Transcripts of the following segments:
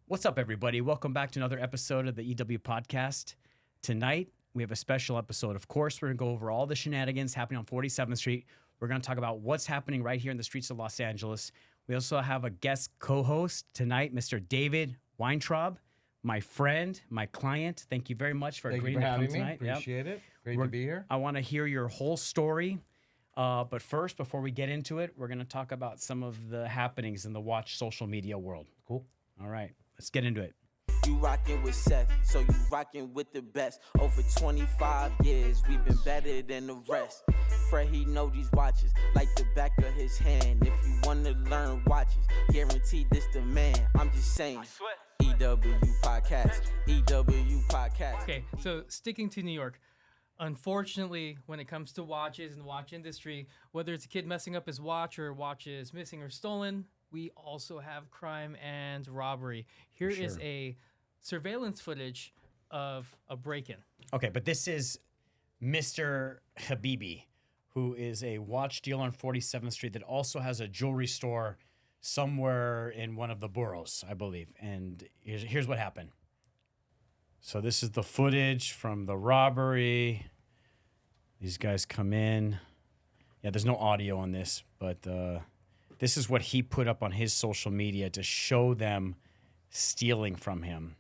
What's up, everybody? Welcome back to another episode of the EW Podcast. Tonight, we have a special episode. Of course, we're going to go over all the shenanigans happening on 47th Street. We're going to talk about what's happening right here in the streets of Los Angeles. We also have a guest co-host tonight, Mr. David Weintraub, my friend, my client. Thank you very much for agreeing to come tonight. Appreciate it. Great to be here. I want to hear your whole story. But first, before we get into it, we're going to talk about some of the happenings in the watch social media world. Cool. All right. Let's get into it. You rockin' with Seth, so you rockin' with the best. Over 25 years, we've been better than the rest. Fred, he know these watches like the back of his hand. If you wanna learn watches, guaranteed this the man. I'm just saying. EW Podcast, EW Podcast. Okay, so sticking to New York. Unfortunately, when it comes to watches and the watch industry, whether it's a kid messing up his watch or watch is missing or stolen, we also have crime and robbery. Here is a surveillance footage of a break-in. Okay, but this is Mr. Habibi, who is a watch dealer on 47th Street that also has a jewelry store somewhere in one of the boroughs, I believe. And here's what happened. So this is the footage from the robbery. These guys come in. Yeah, there's no audio on this, but this is what he put up on his social media to show them stealing from him.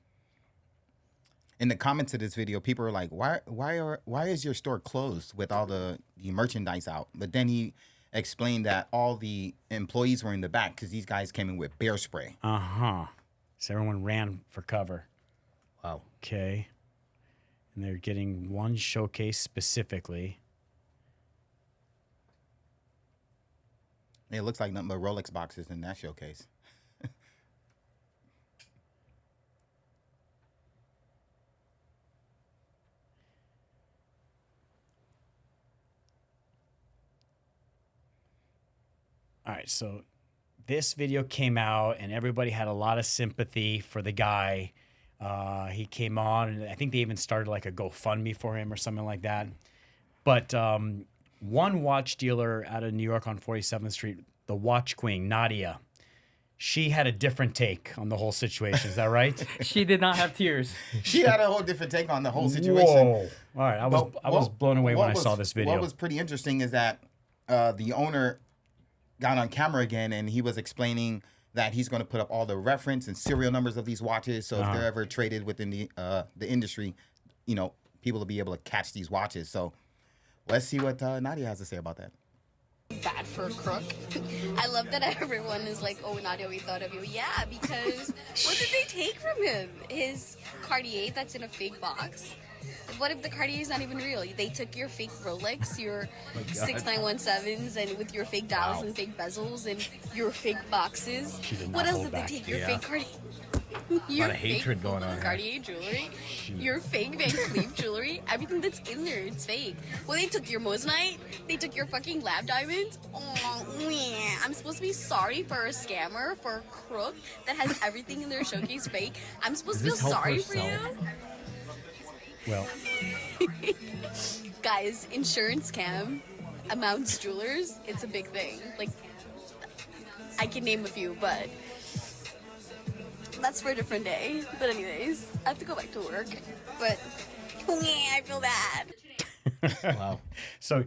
In the comments of this video, people are like, why is your store closed with all the merchandise out? But then he explained that all the employees were in the back because these guys came in with bear spray. Uh-huh. So everyone ran for cover. Wow. Okay. And they're getting one showcase specifically. It looks like nothing but Rolex boxes in that showcase. All right, so this video came out, and everybody had a lot of sympathy for the guy. He came on, and I think they even started like a GoFundMe for him or something like that. But one watch dealer out of New York on 47th Street, the Watch Queen, Nadia, she had a different take on the whole situation. Is that right? She did not have tears. She had a whole different take on the whole situation. Whoa. All right, I was blown away when I saw this video. What was pretty interesting is that the owner got on camera again, and he was explaining that he's going to put up all the reference and serial numbers of these watches. So if they're ever traded within the industry, people will be able to catch these watches. So let's see what Nadia has to say about that. Bad for a crook. I love that everyone is like, oh, Nadia, we thought of you. Yeah, because what did they take from him? His Cartier that's in a fake box. What if the Cartier is not even real? They took your fake Rolex, your 6917s, and with your fake dials and fake bezels and your fake boxes. What else did they take? Your fake Cartier. A lot of hatred going on here. Cartier jewelry, your fake Van Cleef jewelry, everything that's in there, it's fake. Well, they took your Moissanite, they took your fucking lab diamonds. Oh, yeah. I'm supposed to be sorry for a scammer, for a crook that has everything in their showcase fake. I'm supposed to feel sorry for you? Well, guys, insurance scam, amounts jewelers, it's a big thing. Like, I can name a few, but that's for a different day. But anyways, I have to go back to work. But yeah, I feel bad. Wow. So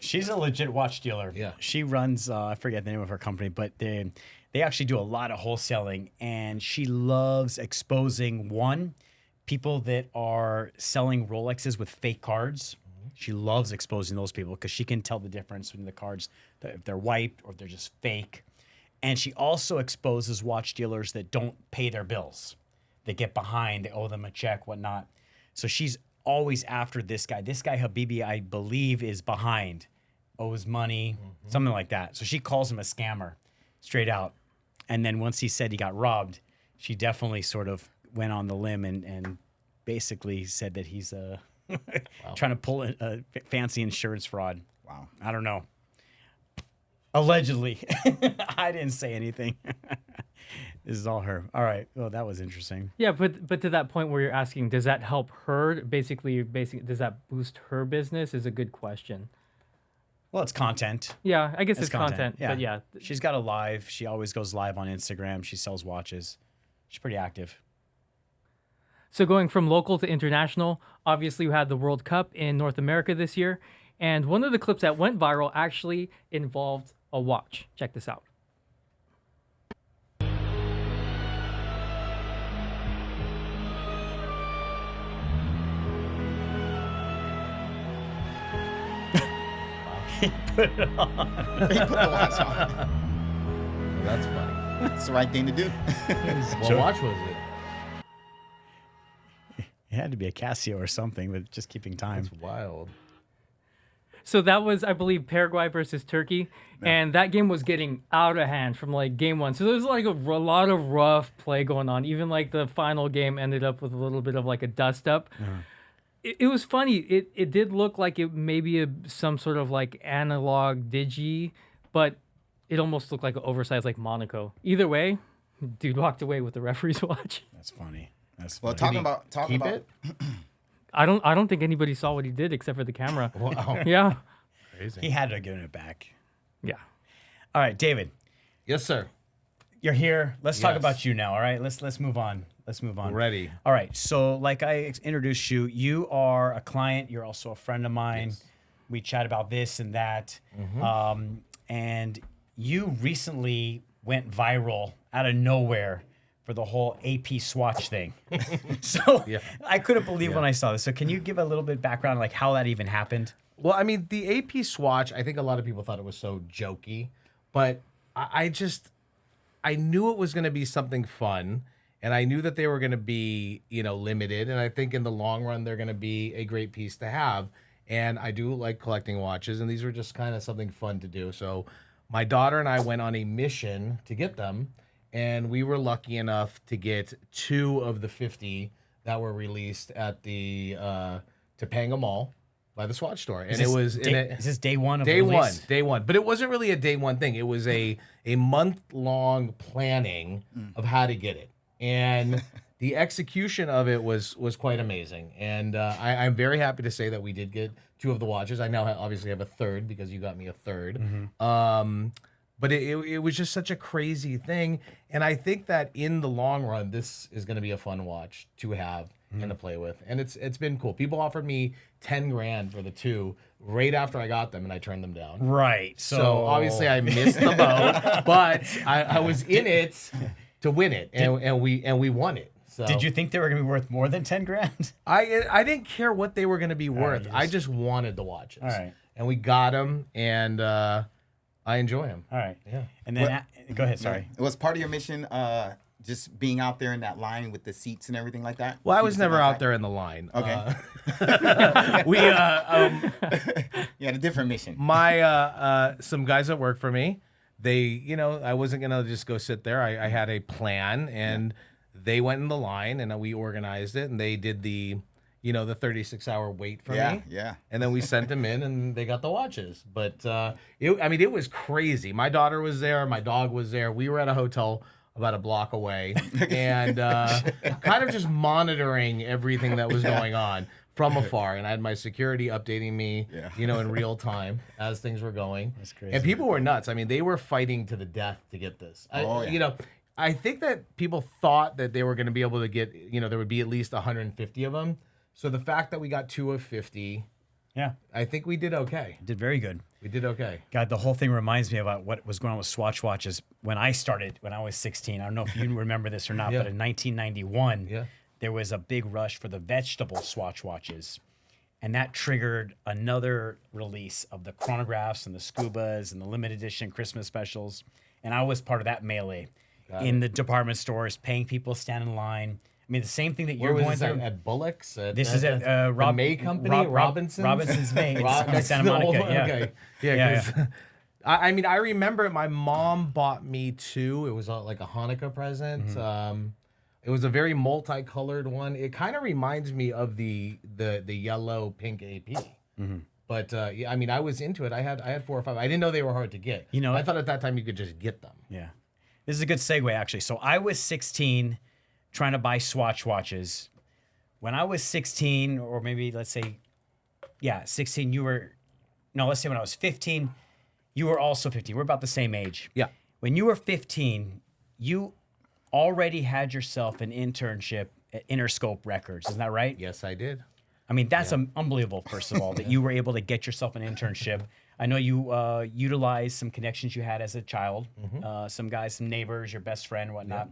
she's a legit watch dealer. Yeah. She runs, I forget the name of her company, but they actually do a lot of wholesaling, and she loves exposing people that are selling Rolexes with fake cards. She loves exposing those people because she can tell the difference between the cards, if they're wiped or if they're just fake. And she also exposes watch dealers that don't pay their bills. They get behind, they owe them a check, whatnot. So she's always after this guy. This guy, Habibi, I believe, is behind, owes money, something like that. So she calls him a scammer, straight out. And then once he said he got robbed, she definitely sort of went on the limb and basically said that he's trying to pull a fancy insurance fraud. Wow. I don't know. Allegedly. I didn't say anything. This is all her. All right. Well, that was interesting. Yeah, but to that point where you're asking, does that help her? Basically, does that boost her business? Is a good question. Well, it's content. Yeah, I guess it's content. Yeah. But yeah, She's got a live. She always goes live on Instagram. She sells watches. She's pretty active. So going from local to international, obviously we had the World Cup in North America this year, and one of the clips that went viral actually involved a watch. Check this out. He put it on. He put the watch on. That's funny. That's the right thing to do. What watch was it? It had to be a Casio or something with just keeping time. That's wild. So that was, I believe, Paraguay versus Turkey, and that game was getting out of hand from like game one. So there was like a lot of rough play going on. Even like the final game ended up with a little bit of like a dust up. It was funny. It did look like it maybe some sort of like analog digi, but it almost looked like an oversized like Monaco. Either way, dude walked away with the referee's watch. That's funny. That's Well, funny. talking about it? I don't think anybody saw what he did except for the camera. Wow. Yeah. Crazy. He had to have given it back. Yeah. All right, David, Yes, sir. you're here. Let's talk Yes. about you now. All right, let's move on. Let's move on. Ready. All right. So, like I introduced you, you are a client. You're also a friend of mine. Yes. We chat about this and that. And you recently went viral out of nowhere for the whole AP Swatch thing. So Yeah. I couldn't believe when I saw this. So can you give a little bit background, like how that even happened? Well, I mean, the AP Swatch, I think a lot of people thought it was so jokey, but I knew it was going to be something fun, and I knew that they were going to be, limited, and I think in the long run, they're going to be a great piece to have. And I do like collecting watches, and these were just kind of something fun to do. So my daughter and I went on a mission to get them, and we were lucky enough to get 2 of the 50 that were released at the Topanga Mall by the Swatch store. And Is this day one of day release? day one, but it wasn't really a day one thing. It was a month-long planning of how to get it, and the execution of it was quite amazing. And I'm very happy to say that we did get 2 of the watches. I now obviously have a third because you got me a third. But it was just such a crazy thing, and I think that in the long run, this is going to be a fun watch to have and to play with, and it's been cool. People offered me $10,000 for the 2 right after I got them, and I turned them down. Right. So obviously I missed the boat, but I was in it to win it, and we won it. So Did you think they were going to be worth more than $10,000? I didn't care what they were going to be worth. you I just wanted the watches. All right. And we got them, and I enjoy them. All right. Yeah. And then go ahead. Sorry. It was part of your mission, just being out there in that line with the seats and everything like that? Well, I was People never sitting out outside? there in the line. Okay. We You had a different mission. my some guys that work for me, they I wasn't gonna just go sit there. I had a plan, and they went in the line, and we organized it, and they did the the 36-hour wait for me. Yeah. And then we sent them in, and they got the watches. But it was crazy. My daughter was there, my dog was there. We were at a hotel about a block away, and kind of just monitoring everything that was going on from afar. And I had my security updating me, in real time as things were going. That's crazy. And people were nuts. I mean, they were fighting to the death to get this. I think that people thought that they were going to be able to get, there would be at least 150 of them. So the fact that we got 2 of 50, Yeah. I think we did okay. Did very good. We did okay. God, the whole thing reminds me about what was going on with Swatch watches when I started, when I was 16. I don't know if you remember this or not, but in 1991, there was a big rush for the vegetable Swatch watches. And that triggered another release of the chronographs and the scubas and the limited edition Christmas specials. And I was part of that melee in the department stores, paying people to stand in line. I mean, the same thing that you're Where going was this through. at Bullock's? This is at the Rob May Company, Robinson's? Robinson's May in Next Santa to the old Monica. one? Yeah. Okay. Yeah, 'cause I mean, I remember my mom bought me 2. It was like a Hanukkah present. It was a very multicolored one. It kind of reminds me of the yellow pink AP. But I mean, I was into it. I had 4 or 5. I didn't know they were hard to get. I thought at that time you could just get them. Yeah. This is a good segue, actually. So I was 16 trying to buy Swatch watches. When I was 16, or maybe let's say, 16, let's say when I was 15, you were also 15. We're about the same age. Yeah. When you were 15, you already had yourself an internship at Interscope Records. Isn't that right? Yes, I did. I mean, that's unbelievable, first of all, that you were able to get yourself an internship. I know you utilized some connections you had as a child, some guys, some neighbors, your best friend, whatnot,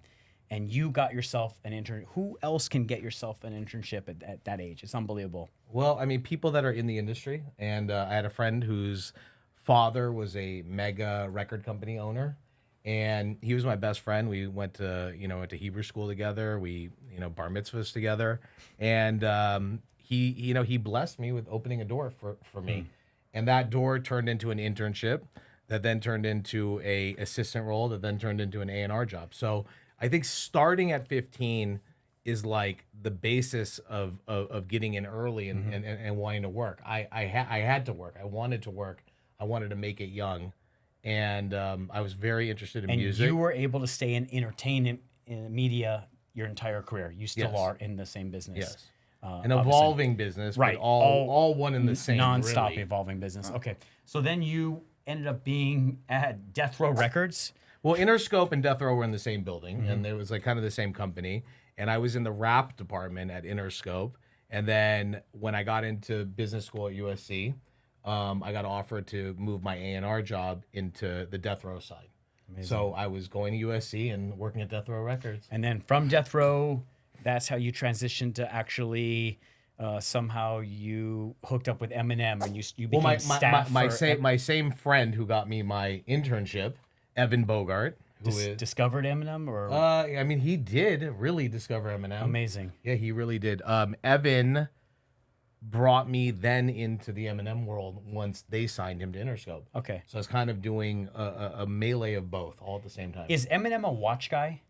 and you got yourself an intern. Who else can get yourself an internship at that age? It's unbelievable. Well, I mean, people that are in the industry, and I had a friend whose father was a mega record company owner, and he was my best friend. We went to Hebrew school together. We bar mitzvahs together, and he blessed me with opening a door for me, and that door turned into an internship, that then turned into a assistant role, that then turned into an A&R job. So I think starting at 15 is like the basis of getting in early and wanting to work. I had to work. I wanted to work. I wanted to make it young, and I was very interested in music. And you were able to stay in entertainment in media your entire career. You still are in the same business. Yes. An evolving business, right? But all one in the same, non-stop really. evolving business. Okay, so then you ended up being at Death Row Records. Well, Interscope and Death Row were in the same building, and it was like kind of the same company. And I was in the rap department at Interscope. And then when I got into business school at USC, I got offered to move my A&R job into the Death Row side. Amazing. So I was going to USC and working at Death Row Records. And then from Death Row, that's how you transitioned to actually somehow you hooked up with Eminem and you became staff. My same friend who got me my internship, Evan Bogart, who discovered Eminem, or I mean, he did really discover Eminem. Amazing. Yeah, he really did. Evan brought me then into the Eminem world once they signed him to Interscope. Okay. So I was kind of doing a melee of both all at the same time. Is Eminem a watch guy?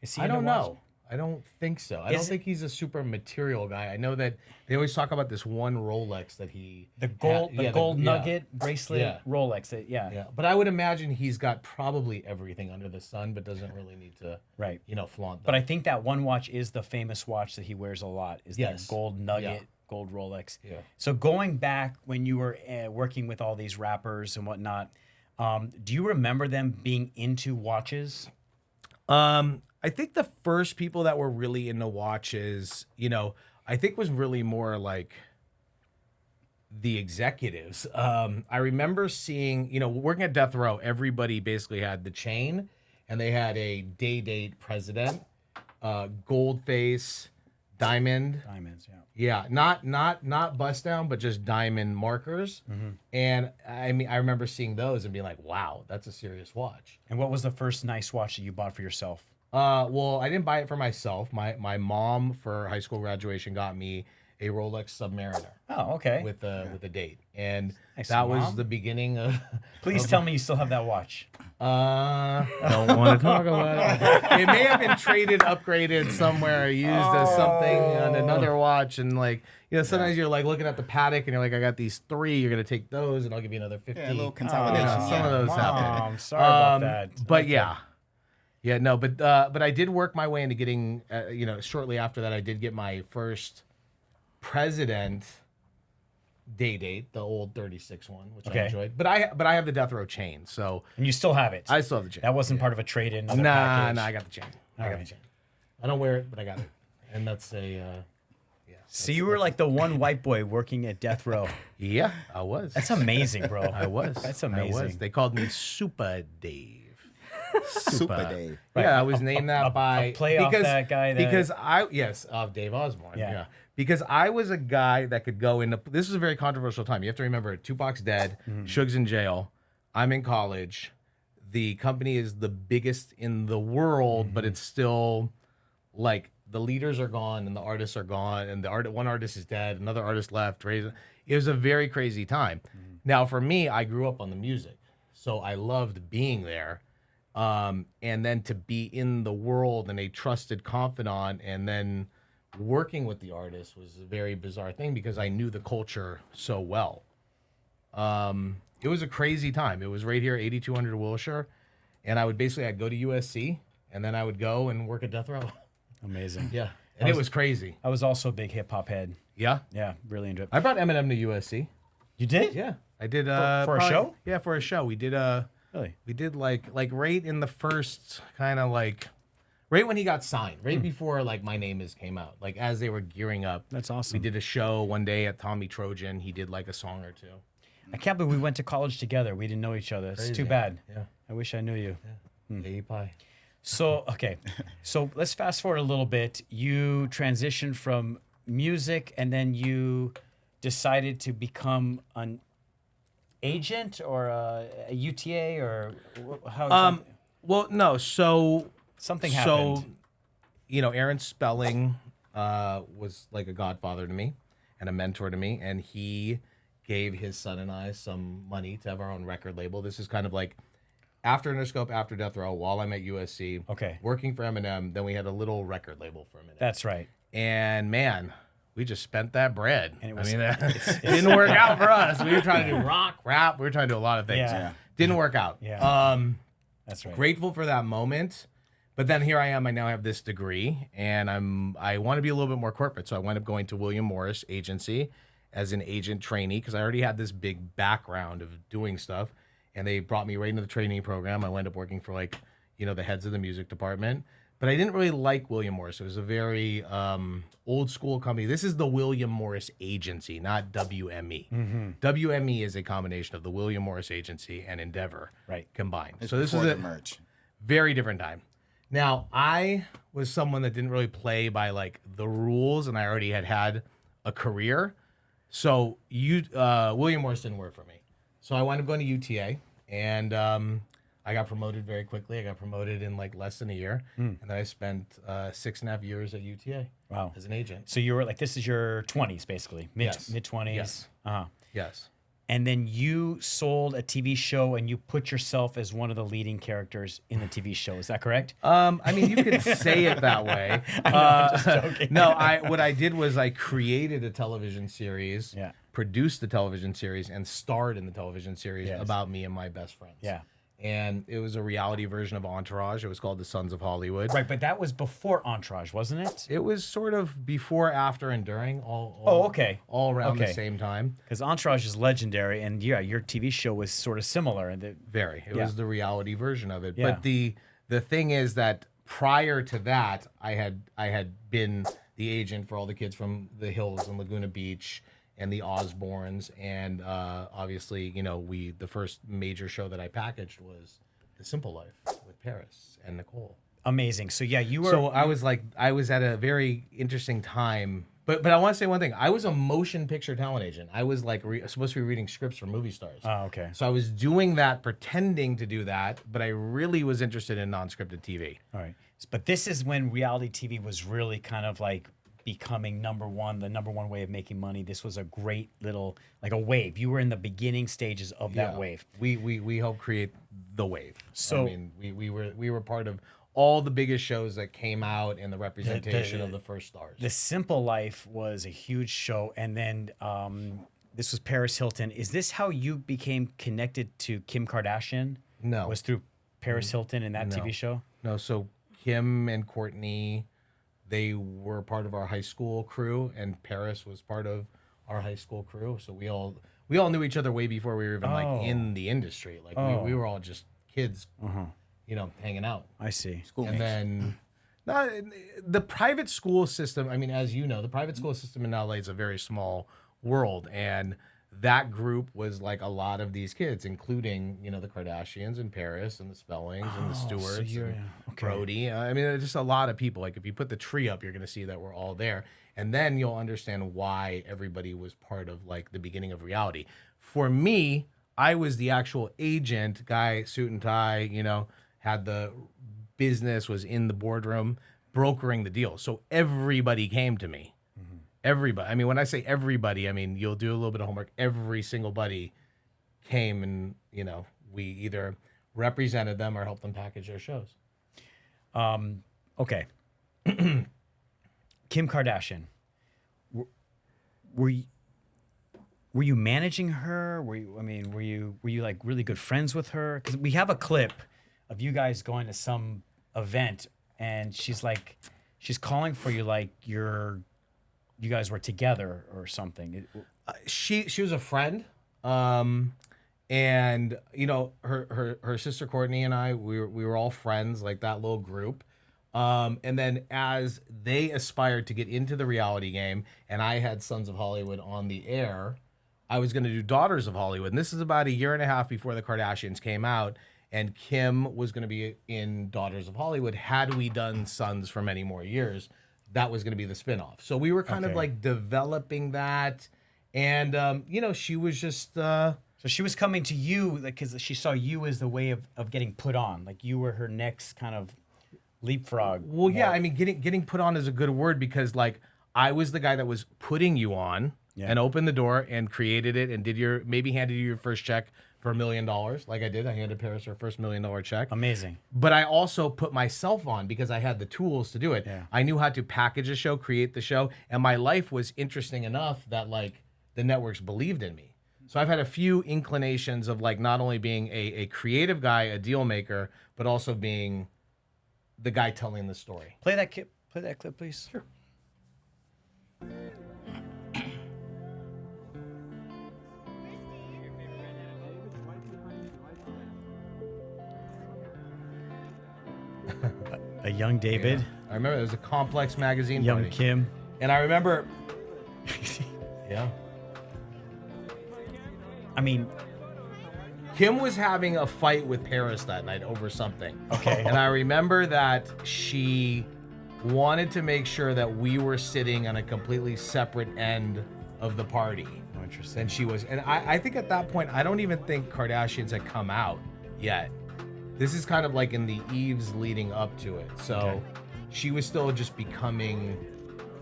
Is he? I don't into watch? know. I don't think so. I don't think he's a super material guy. I know that they always talk about this one Rolex that he the gold nugget bracelet Rolex. Yeah. But I would imagine he's got probably everything under the sun, but doesn't really need to flaunt that. But I think that one watch is the famous watch that he wears a lot. Is the gold nugget, gold Rolex. Yeah. So going back when you were working with all these rappers and whatnot, do you remember them being into watches? I think the first people that were really into watches, I think was really more like the executives. I remember seeing, working at Death Row, everybody basically had the chain, and they had a day-date president, gold face, diamond. Diamonds, yeah. Yeah, not bust down, but just diamond markers. Mm-hmm. And I mean, I remember seeing those and being like, wow, that's a serious watch. And what was the first nice watch that you bought for yourself? Well, I didn't buy it for myself. My mom for high school graduation got me a Rolex Submariner. Oh, okay. With a date, and nice, that Mom. was the beginning of. Please tell me you still have that watch. Don't want to talk about it. It may have been traded, upgraded somewhere, used as something on another watch, and sometimes you're like looking at the paddock and you're like, I got these 3. You're gonna take those, and I'll give you another 50. Yeah, a little consolidation. Some of those happen. I'm sorry about that. But okay. Yeah, no, but I did work my way into getting, shortly after that, I did get my first president date, the old 36 one, which I enjoyed. But I have the Death Row chain, so. And you still have it? I still have the chain. That wasn't part of a trade-in? Nah, I got the chain. I got the chain. I don't wear it, but I got it. And that's So you were like the one white boy working at Death Row. Yeah, I was. That's amazing, bro. I was. That's amazing. I was. They called me Super Dave. Super Dave. Yeah, I was named that by a play off that guy. Because of Dave Osborne. Yeah. Because I was a guy that could go into. This is a very controversial time. You have to remember, Tupac's dead, Suge's in jail, I'm in college. The company is the biggest in the world, but it's still like the leaders are gone and the artists are gone, and one artist is dead, another artist left. It was a very crazy time. Now, for me, I grew up on the music, so I loved being there. And then to be in the world and a trusted confidant, and then working with the artist was a very bizarre thing because I knew the culture so well. It was a crazy time. It was right here, 8200 Wilshire, and I'd go to USC, and then I would go and work at Death Row. Amazing. Yeah, and it was crazy. I was also a big hip hop head. Yeah? Yeah, really enjoyed it. I brought Eminem to USC. You did? Yeah, I did. For a show? Yeah, for a show. We did Really? We did like right in the first kind of like right when he got signed, right before like My Name Is came out, like as they were gearing up. That's We awesome. did a show one day at Tommy Trojan. He did like a song or two. I can't believe we went to college together. We didn't know each other. It's Crazy. too bad. Yeah. I wish I knew you. Yeah, pie. So, okay. So let's fast forward a little bit. You transitioned from music and then you decided to become an agent or a UTA or how? Well, no. So Something happened. So, you know, Aaron Spelling was like a godfather to me and a mentor to me, and he gave his son and I some money to have our own record label. This is kind of like after Interscope, after Death Row, while I'm at USC, Okay. working for Eminem. Then we had a little record label for a minute. That's right. And man, we just spent that bread. And it was- I mean, it didn't work out for us. We were trying to do rock, rap. We were trying to do a lot of things. Yeah. Didn't work out. Yeah. That's right. Grateful for that moment. But then here I am. I now have this degree, and I want to be a little bit more corporate. So I wound up going to William Morris Agency as an agent trainee because I already had this big background of doing stuff. And they brought me right into the training program. I wound up working for like, you know, the heads of the music department. But I didn't really like William Morris. It was a very old school company. This is the William Morris Agency, not WME. WME is a combination of the William Morris Agency and Endeavor Right. combined. It's So this is before a the merge. very different time. Now, I was someone that didn't really play by like the rules, and I already had a career. So William Morris didn't work for me. So I wound up going to UTA, and I got promoted very quickly. I got promoted in like less than a year, and then I spent 6.5 years at UTA. Wow. As an agent. So you were like, this is your 20s, basically. Yes. Mid 20s. Yes. Uh-huh. Yes. And then you sold a TV show and you put yourself as one of the leading characters in the TV show. Is that correct? I mean, you could say it that way. I'm just joking. No, what I did was I created a television series, Yeah. produced the television series, and starred in the television series Yes. about me and my best friends. Yeah. And it was a reality version of Entourage. It was called The Sons of Hollywood. Right, but that was before Entourage, wasn't it? It was sort of before, after, and during, all okay. all around Okay. the same time. Because Entourage is legendary, and yeah, your TV show was sort of similar. And Very. It Yeah. was the reality version of it. Yeah. But the thing is that prior to that, I had been the agent for all the kids from the Hills and Laguna Beach and the Osbournes, and obviously, you know, the first major show that I packaged was The Simple Life with Paris and Nicole. amazing. So yeah, you were. So I was at a very interesting time. But I want to say one thing. I was a motion picture talent agent. I was like supposed to be reading scripts for movie stars. Oh, okay. So I was doing that, pretending to do that, but I really was interested in non-scripted TV. All right. But this is when reality TV was really kind of like becoming the number one way of making money. This was a great little, like a wave. You were in the beginning stages of that Yeah. wave. We helped create the wave. So- I mean, we were part of all the biggest shows that came out and the representation of the first stars. The Simple Life was a huge show. And then this was Paris Hilton. Is this how you became connected to Kim Kardashian? No. Was through Paris Hilton and that No. TV show? No, so Kim and Courtney, they were part of our high school crew, and Paris was part of our high school crew. So we all knew each other way before we were even Oh. like in the industry. Like we were all just kids, you know, hanging out. I see. And then the private school system, I mean, as you know, the private school system in LA is a very small world. And that group was like a lot of these kids, including, you know, the Kardashians and Paris and the Spellings and the Stewarts and Brody. I mean, there's just a lot of people. Like if you put the tree up, you're going to see that we're all there. And then you'll understand why everybody was part of like the beginning of reality. For me, I was the actual agent guy, suit and tie, you know, had the business, was in the boardroom, brokering the deal. So everybody came to me. Everybody. I mean, when I say everybody, I mean, you'll do a little bit of homework. Every single buddy came and, you know, we either represented them or helped them package their shows. Okay. Kim Kardashian. Were you managing her? Were you like really good friends with her? Because we have a clip of you guys going to some event, and she's calling for you like you guys were together or something. She was a friend, and you know her sister Courtney and I we were all friends, like that little group. And then as they aspired to get into the reality game, and I had Sons of Hollywood on the air, I was going to do Daughters of Hollywood. And this is about a year and a half before the Kardashians came out. And Kim was going to be in Daughters of Hollywood. Had we done Sons for many more years, that was going to be the spinoff. So we were kind of like developing that. And, you know, she was just... So she was coming to you because she saw you as the way of getting put on. Like you were her next kind of leapfrog. Well, yeah, I mean, getting put on is a good word because, like, I was the guy that was putting you on and opened the door and created it and maybe handed you your first check for $1 million, like I did. I handed Paris her first $1 million check. Amazing. But I also put myself on because I had the tools to do it. Yeah. I knew how to package a show, create the show, and my life was interesting enough that, like, the networks believed in me. So I've had a few inclinations of, like, not only being a creative guy, a deal maker, but also being the guy telling the story. Play that clip, please. Sure. A young David. Yeah. I remember it was a Complex magazine. Young party. Kim. And I remember, yeah. I mean, Kim was having a fight with Paris that night over something. Okay. And I remember that she wanted to make sure that we were sitting on a completely separate end of the party. oh, interesting. Than she was. And I think at that point, I don't even think Kardashians had come out yet. This is kind of like in the eves leading up to it. So she was still just becoming,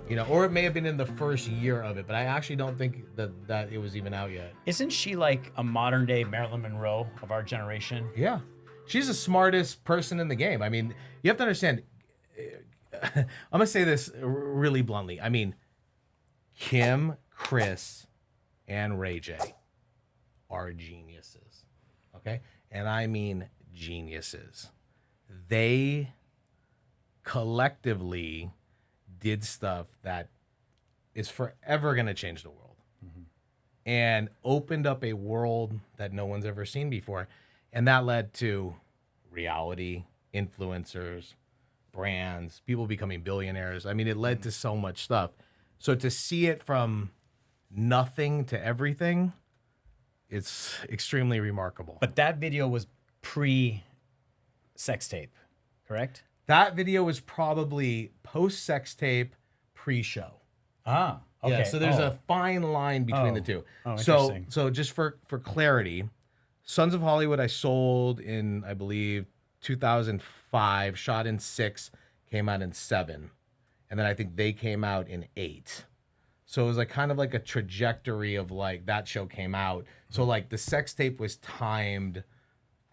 you know, or it may have been in the first year of it, but I actually don't think that it was even out yet. Isn't she like a modern day Marilyn Monroe of our generation? Yeah. She's the smartest person in the game. I mean, you have to understand, I'm going to say this really bluntly. I mean, Kim, Chris, and Ray J are geniuses. Okay? And I mean geniuses. They collectively did stuff that is forever going to change the world and opened up a world that no one's ever seen before. And that led to reality, influencers, brands, people becoming billionaires. I mean, it led to so much stuff. So to see it from nothing to everything, it's extremely remarkable. But that video was pre-sex tape, correct? That video was probably post-sex tape, pre-show. Ah, okay. Yeah, so there's a fine line between the two. Oh, interesting. So just for clarity, Sons of Hollywood I sold in, I believe, 2005, shot in 6, came out in 7. And then I think they came out in 8. So it was like kind of like a trajectory of like that show came out. So like the sex tape was timed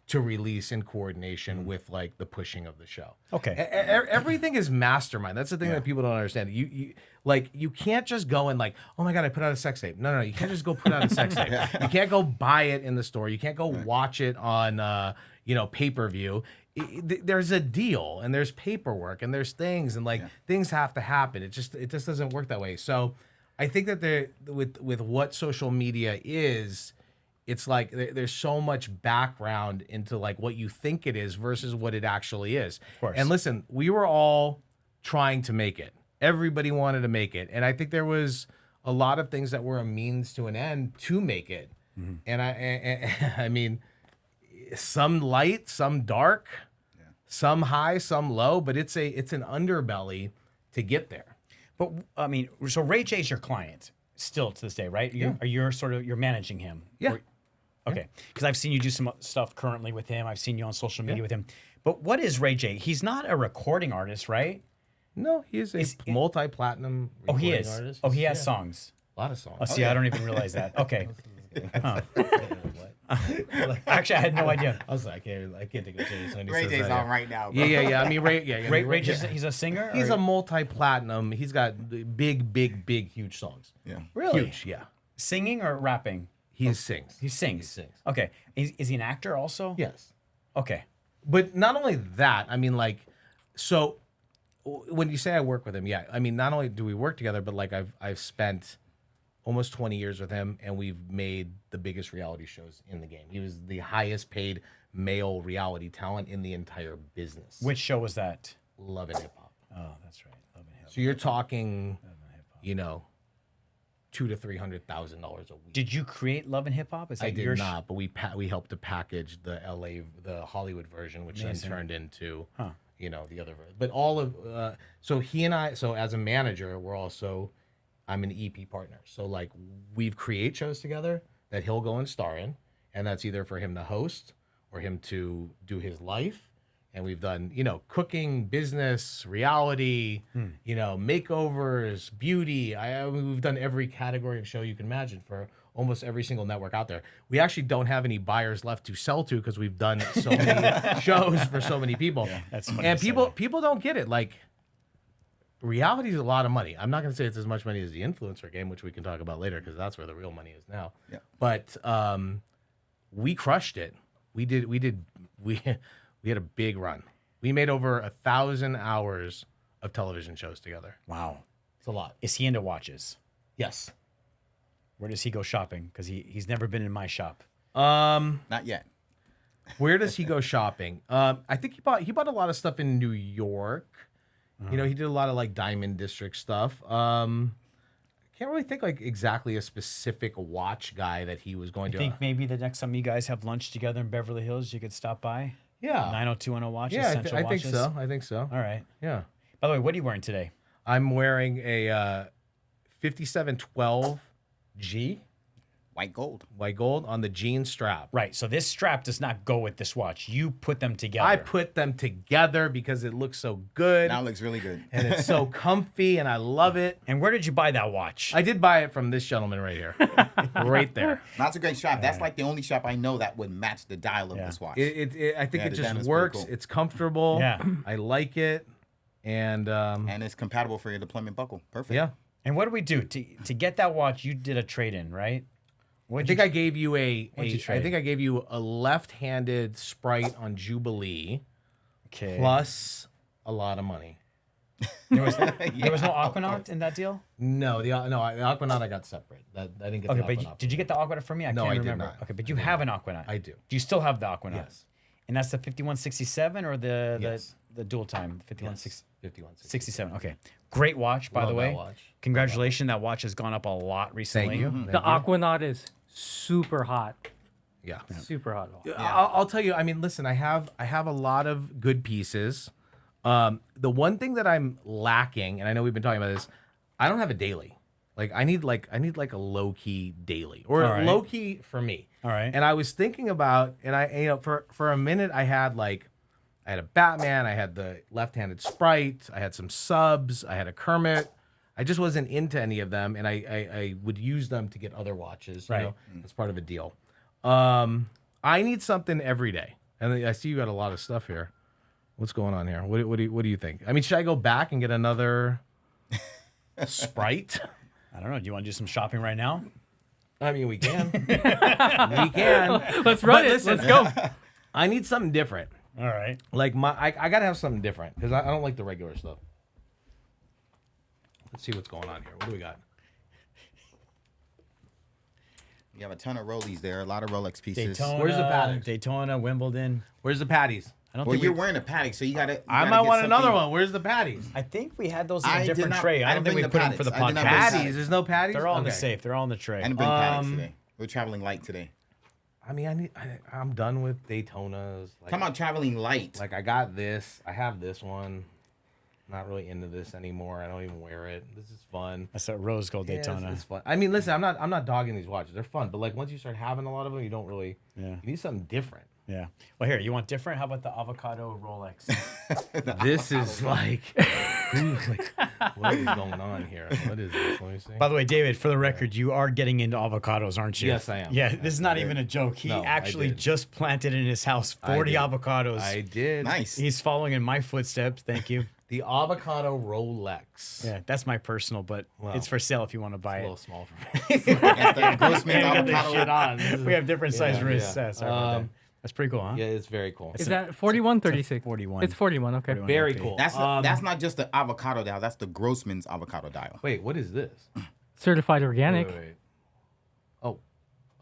to release in coordination with like the pushing of the show. Okay. Everything is mastermind. That's the thing that people don't understand. You can't just go and like, oh my God, I put out a sex tape. No, you can't just go put out a sex tape. You can't go buy it in the store. You can't go watch it on pay-per-view. There's a deal and there's paperwork and there's things and like things have to happen. It just doesn't work that way. So I think that with what social media is, it's like there's so much background into like what you think it is versus what it actually is. Of course. And listen, we were all trying to make it. Everybody wanted to make it. And I think there was a lot of things that were a means to an end to make it. Mm-hmm. And I mean, some light, some dark, some high, some low, but it's an underbelly to get there. But I mean, so Ray J's your client still to this day, right? You're managing him. Yeah. Okay. Because I've seen you do some stuff currently with him. I've seen you on social media with him. But what is Ray J? He's not a recording artist, right? No, he is a multi-platinum he is. artist. Oh, he has songs. A lot of songs. Oh, see, I don't even realize that. Okay. Huh. Actually, I had no idea. I was like, I can't take it serious. Ray J's on right now, bro. Yeah. I mean, Ray J's, he's a singer? He's a multi-platinum. He's got big, huge songs. Yeah. Really? Huge, yeah. Singing or rapping? He sings. He sings. Okay. Is he an actor also? Yes. Okay. But not only that, I mean, like, so when you say I work with him, yeah, I mean, not only do we work together, but like I've spent almost 20 years with him, and we've made the biggest reality shows in the game. He was the highest paid male reality talent in the entire business. Which show was that? Love and Hip Hop. Oh, that's right. Love and Hip So you're talking, Hop. you know, $200,000 to $300,000 a week. Did you create Love and Hip Hop? Is that I did your not, but we helped to package the Hollywood version, which Amazing. then turned into, Huh. you know, the other version. But all of, so he and I, so as a manager, I'm an EP partner. So like we've create shows together that he'll go and star in, and that's either for him to host or him to do his life. And we've done, you know, cooking, business, reality, you know, makeovers, beauty. We've done every category of show you can imagine for almost every single network out there. We actually don't have any buyers left to sell to because we've done so many shows for so many people. Yeah, that's funny and to say. people don't get it. Like, reality is a lot of money. I'm not going to say it's as much money as the influencer game, which we can talk about later because that's where the real money is now. Yeah. But we crushed it. We had a big run. We made over 1,000 hours of television shows together. Wow. It's a lot. Is he into watches? Yes. Where does he go shopping? Because he's never been in my shop. Not yet. Where does he go shopping? I think he bought a lot of stuff in New York. You know, he did a lot of like Diamond District stuff. Can't really think like exactly a specific watch guy that he was going I to. think maybe the next time you guys have lunch together in Beverly Hills, you could stop by. Yeah. 90210 Watches, Yeah, Central I think Watches. so. I think so. All right. Yeah. By the way, what are you wearing today? I'm wearing a 5712G White gold. white gold on the jean strap. Right. So this strap does not go with this watch. You put them together. I put them together because it looks so good Now it looks really good. and it's so comfy and I love it. And where did you buy that watch? I did buy it from this gentleman right here, right there. That's a great strap. That's like the only strap I know that would match the dial of Yeah. this watch. I think Yeah, it the just diamond's pretty works. cool. It's comfortable. Yeah. I like it. And and it's compatible for your deployment buckle. Perfect. yeah. And what do we do to get that watch? You did a trade-in, right? I think I gave you a What'd you I trade? think I gave you a left-handed Sprite on Jubilee Okay. plus a lot of money. There was no Aquanaut in that deal. No, the Aquanaut I got separate. I didn't get Okay, the but Aquanaut. did you get the Aquanaut from me? I No, can't I did remember. not. Okay, but you have an Aquanaut. I do. Do you still have the Aquanaut? Yes. And that's the 5167 or Yes. the dual time Yes. 5167. Okay. Great watch, by Love the that way. watch. Congratulations. That watch has gone up a lot recently. Thank you. Mm-hmm. Thank The you. Aquanaut is super hot. Yeah. Super hot. I'll tell you. I mean, listen. I have a lot of good pieces. The one thing that I'm lacking, and I know we've been talking about this, I don't have a daily. Like I need like a low key daily or All right. low key for me. All right. And I was thinking about, and for a minute I had a Batman, I had the left-handed Sprite, I had some subs, I had a Kermit. I just wasn't into any of them, and I would use them to get other watches. You Right. know, as part of a deal. I need something every day, and I see you got a lot of stuff here. What's going on here? What do you think? I mean, should I go back and get another Sprite? I don't know. Do you want to do some shopping right now? I mean, we can. We can. Let's run But it. listen, Let's go. I need something different. All right. Like I gotta have something different because I don't like the regular stuff. Let's see what's going on here. What do we got? You have a ton of Rollies there, a lot of Rolex pieces. Daytona. Where's the Patek? Daytona, Wimbledon. Where's the patties? I don't Well, think you're we, wearing a Patek, so you gotta. I might want another one. Where's the patties? I think we had those in I a did different not- tray. I I don't didn't think we bring put the them for the Pateks. I did not bring podcast. Patties? There's no patties. They're all in the Okay. safe. They're all in the tray. I didn't bring Pateks today. We're traveling light today. I mean, I'm done with Daytonas. Like, Come on, traveling light. Like I got this. I have this one. Not really into this anymore. I don't even wear it. This is fun. That's a rose gold Yeah, it's- Daytona. it's fun. I mean, listen, I'm not dogging these watches. They're fun, but like once you start having a lot of them, you don't really. Yeah. You need something different. Yeah. Well, here, you want different? How about the avocado Rolex? This is like, what is going on here? What is this? Let me see. By the way, David, for the record, you are getting into avocados, aren't you? Yes, I am. Yeah, this is not even a joke. He No, I actually did. just planted in his house 40 did. avocados. I did. Nice. He's following in my footsteps. Thank you. The avocado Rolex. Yeah, that's my personal, but Wow. it's for sale if you want to A buy little it. small for me. Got the Grossman Can't get this avocado. shit on. We have different size Yeah, wrists. yeah. Sorry about that. That's pretty cool, huh? Yeah, it's very cool. Is that 41, 36? 41. It's 41. Okay. 41. Very Okay. cool. That's not just the avocado dial. That's the Grossman's avocado dial. Wait, what is this? Certified organic. Wait. Oh,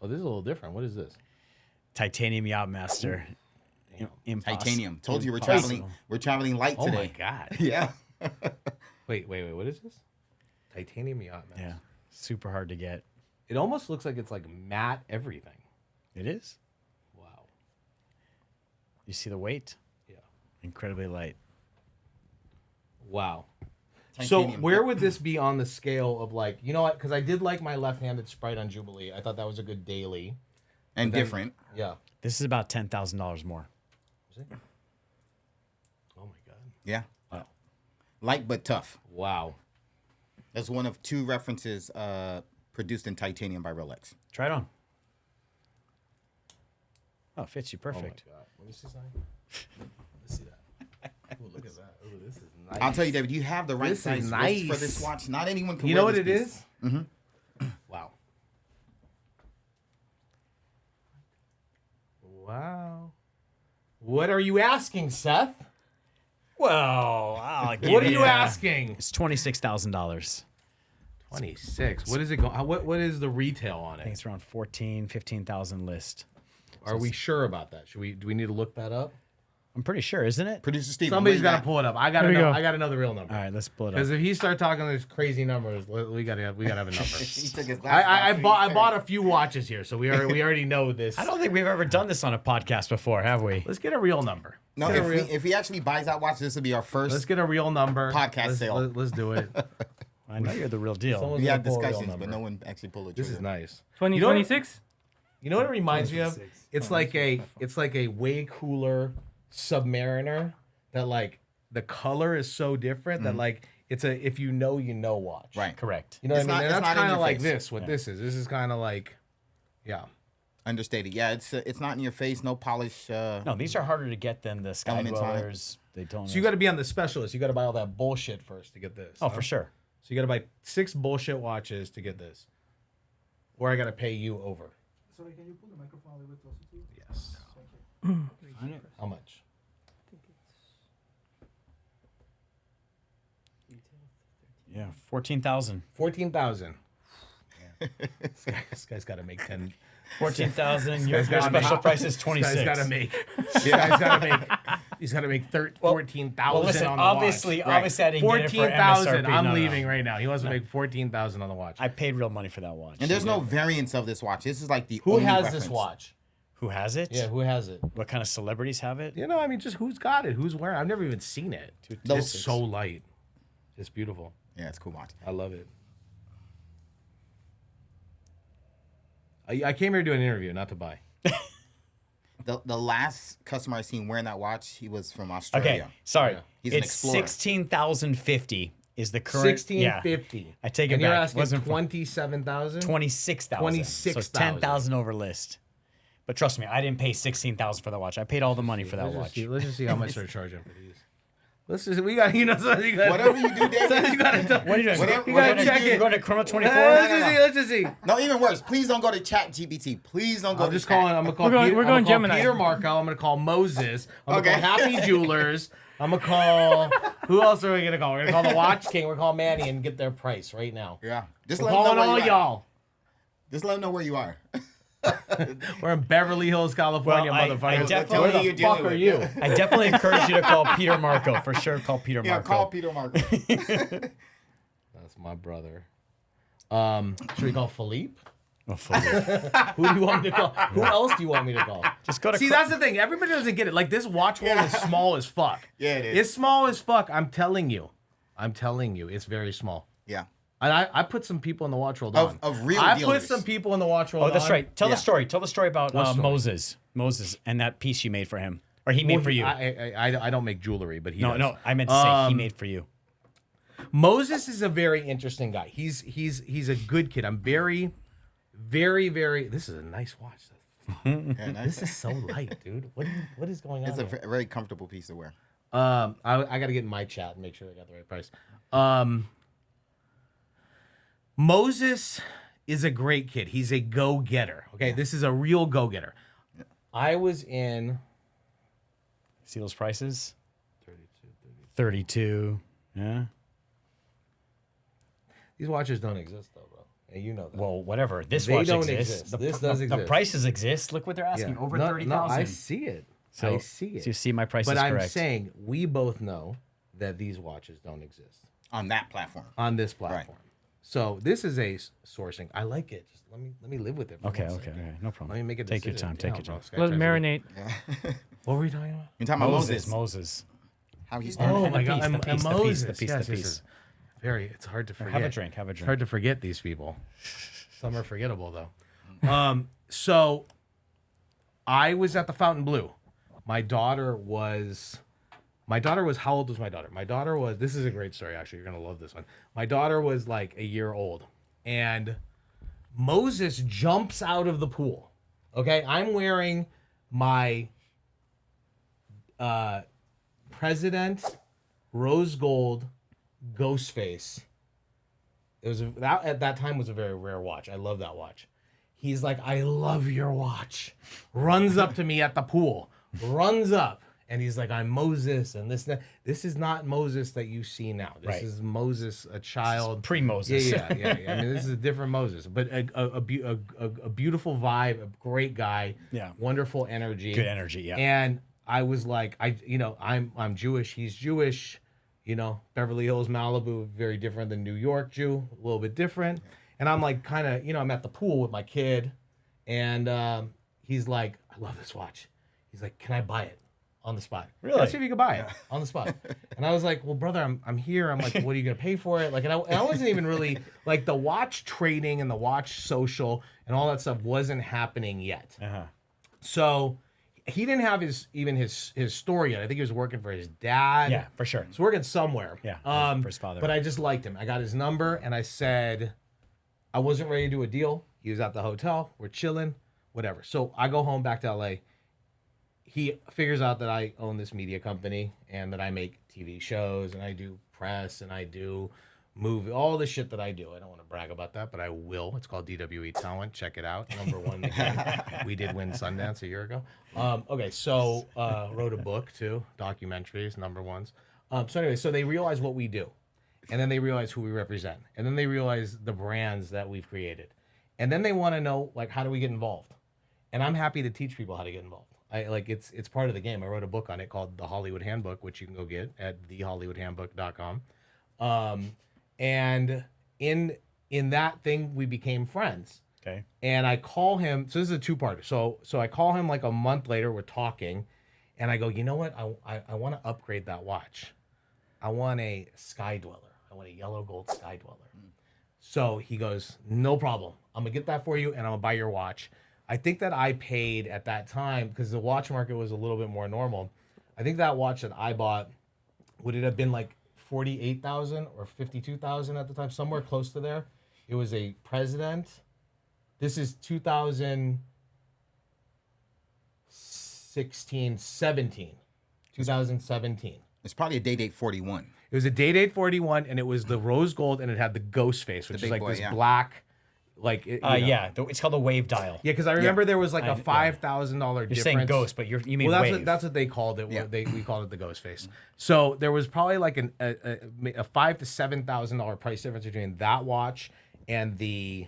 this is a little different. What is this? Titanium Yacht-Master. Impossible. Titanium. Told you Impossible. we're traveling light Oh today. my god. Yeah. Wait. What is this? Titanium Yacht-Master. Yeah, super hard to get. It almost looks like it's like matte everything. It is. Wow. You see the weight? Yeah. Incredibly light. Wow. Titanium. So where would this be on the scale of like, you know what? Because I did like my left-handed Sprite on Jubilee. I thought that was a good daily. And then- different. Yeah. This is about $10,000 more. Is it? Oh my god. Yeah. Wow. Light but tough. Wow. That's one of 2 references produced in titanium by Rolex. Try it on. Oh, it fits you Oh my perfect. god. Let me see something. Let's see that. Oh, look at that. Oh, this is nice. I'll tell you, David, you have the right This is size wrist nice. for this watch. Not anyone can You wear know what this it piece. is? Mm-hmm. Wow. Wow. What are you asking, Seth? Well, I'll give What are you ya- asking? It's $26,000. 26. What is it going? What is the retail on I think it? it's around 15,000 list. Are we sure about that? Do we need to look that up? I'm pretty sure, isn't it? Producer Steven. Somebody's where's got to that? pull it up. I got to Here we know. go. I got to know the real number. All right, let's pull it Because up. if he starts talking those crazy numbers, we gotta have a number. He took his I glasses off, bought he I bought a few watches here, so we already know this. I don't think we've ever done this on a podcast before, have we? Let's get a real number. No, Let's get a real- if he actually buys that watch, this will be our let's first. get a real number. Podcast sale. Let's do it. I know you're the real deal. Someone's We gonna had pull a real discussions, but number. no one actually pulled a This trigger. is nice. 2026? You know what it reminds me of? It's like a way cooler Submariner that like the color is so different that like it's a if you know watch. Right. Correct. You know what It's I mean? not- And it's that's not in kind of your like face. this. What this is. This is kind of like, yeah. Understated. Yeah, it's not in your face, no polish. No, these are harder to get than the Sky Elements on it. Dwellers. They don't. So you got to be on the specialist. You got to buy all that bullshit first to get this. Oh, huh? for sure. So you got to buy 6 bullshit watches to get this, or I got to pay you over. Sorry, can you pull the microphone a little bit closer to you? Yes. How much? Yeah, 14,000. 14,000. This guy's got to make 10. 14,000. Your guy's gotta special make- price is This 26. guy's got to make. This guy's got to make. He's got to make 14,000 Well, listen, on the obviously, watch. obviously, I didn't get it for 14,000. MSRP. I'm No, no. leaving right now. He wants to make 14,000 on the watch. I paid real money for that watch. and there's no variants of this watch. This is like the Who only has reference. this watch? Who has it? Yeah, who has it? What kind of celebrities have it? You know, I mean, just who's got it? Who's wearing? I've never even seen it. Those- It's so light. It's beautiful. Yeah, it's a cool watch. I love it. I came here to do an interview, not to buy. The last customer I seen wearing that watch, he was from Australia. Okay, sorry. Yeah. He's an It's explorer. 16,050 is the current. 1650. Yeah. I take it and you're back. asking Wasn't 27,000. 26,000. 26,000. So 10,000 over list. But trust me, I didn't pay 16,000 for that watch. I paid all the money for that watch. Let's just see how much they're charging for these. Let's just we got you know something you got. Whatever you do, David. You gotta What are you doing? Whatever- you whatever going you to do. you're going to Criminal 24? Let's just see. No, even worse. Please don't go to Chat GPT. Please don't go I'm to just Chat. calling. I'm gonna call. We're going- Peter, we're I'm going gonna call Gemini. Peter Marco. I'm gonna call Moses. I'm gonna Okay. call Happy Jewelers. I'm gonna call. Who else are we gonna call? We're gonna call the Watch King. We're gonna call Manny and get their price right now. Yeah. Just We're let them know calling where all you are. y'all. Just let them know where you are. We're in Beverly Hills, California, Well, I motherfucker. definitely- Where the you're fuck dealing are with. you? I definitely encourage you to call Peter Marco. For sure, call Peter Yeah, Marco. call Peter Marco. That's my brother. Should we call Philippe? Oh, Philippe. Who do you want me to call? Who else do you want me to call? Just go to See, that's the thing. Everybody doesn't get it. Like this watch roll is small as fuck. Yeah, it is. It's small as fuck. I'm telling you. It's very small. Yeah. And I put some people in the watch roll on. Of real I dealers. put some people in the watch roll Oh, that's on. right. Tell Yeah. the story. Tell the story about What story? Moses, and that piece you made for him, or he made for you. I don't make jewelry, but he no, does. no, I meant to say he made for you. Moses is a very interesting guy. He's a good kid. I'm very, very, very. This is a nice watch. Yeah, nice. This is so light, dude. What is going on? It's a here? very comfortable piece to wear. I got to get in my chat and make sure I got the right price. Moses is a great kid. He's a go-getter. Okay, this is a real go-getter. I was in See those prices? 32. Yeah. these watches don't exist though, bro. And you know that. Well, whatever. This They watch don't exists. exist. This does The exist. prices exist. Look what they're asking. Over no, 30,000. No, I see it. So, I see it. So you see my price But is I'm correct. saying we both know that these watches don't exist On that platform. on this platform. So this is a sourcing. I like it. Just let me live with it. For Okay, one okay, second. all right, no problem. Let me make a Take your decision. time. Take Yeah, your bro, time. Sky Let it Treasure. marinate. What were we talking about? You're talking about Moses. Moses. Moses. How he's Oh, Oh and my the God, piece, I'm the piece, the Moses. piece, the piece, Yes, the this piece. is very. It's hard to forget. Have a drink. Have a It's drink. hard to forget these people. Some are forgettable though. So I was at the Fontainebleau. My daughter was. How old was my daughter? My daughter was. This is a great story. Actually, you're gonna love this one. My daughter was like a year old, and Moses jumps out of the pool. Okay, I'm wearing my President rose gold ghost face. It was that at that time was a very rare watch. I love that watch. He's like, I love your watch. Runs up to me at the pool. Runs up. And he's like, I'm Moses. And this is not Moses that you see now. This Right. is Moses, a child. Pre-Moses. Yeah. I mean, this is a different Moses. But a beautiful vibe, a great guy. Yeah. Wonderful energy. Good energy, yeah. And I was like, I'm Jewish. He's Jewish. Beverly Hills, Malibu, very different than New York Jew, a little bit different. And I'm like, kind of, I'm at the pool with my kid, and he's like, I love this watch. He's like, can I buy it on the spot? Really? Let's see if you can buy it on the spot. And I was like, well, brother, I'm here. I'm like, what are you gonna pay for it? Like, and I wasn't even really like the watch trading and the watch social and all that stuff wasn't happening yet. Uh-huh. So he didn't have his story yet. I think he was working for his dad. Yeah, for sure. He's working somewhere. Yeah, for his father. But I just liked him. I got his number and I said, I wasn't ready to do a deal. He was at the hotel. We're chilling, whatever. So I go home back to LA. He figures out that I own this media company and that I make TV shows and I do press and I do movie, all the shit that I do. I don't want to brag about that, but I will. It's called DWE Talent. Check it out. #1 in the game. We did win Sundance a year ago. Okay, so wrote a book too, documentaries, #1s. So anyway, so they realize what we do. And then they realize who we represent. And then they realize the brands that we've created. And then they want to know, like, how do we get involved? And I'm happy to teach people how to get involved. It's part of the game. I wrote a book on it called The Hollywood Handbook, which you can go get at thehollywoodhandbook.com. And in that thing, we became friends. Okay. And I call him. So this is a two-parter. So I call him like a month later. We're talking, and I go, you know what? I want to upgrade that watch. I want a Sky Dweller. I want a yellow gold Sky Dweller. So he goes, no problem. I'm gonna get that for you, and I'm gonna buy your watch. I think that I paid at that time because the watch market was a little bit more normal. I think that watch that I bought would it have been like 48,000 or 52,000 at the time, somewhere close to there. It was a President. This is 2017. It's probably a Day 41. It was a Day 41, and it was the rose gold, and it had the ghost face, which The is big like boy, this yeah. black, like Yeah, it's called a wave dial. Yeah, because I remember there was like a yeah. $5,000 You're difference. saying ghost, but you mean Well, wave. that's what they called it. Yeah. We called it the ghost face. So there was probably like a $5,000 to $7,000 price difference between that watch and the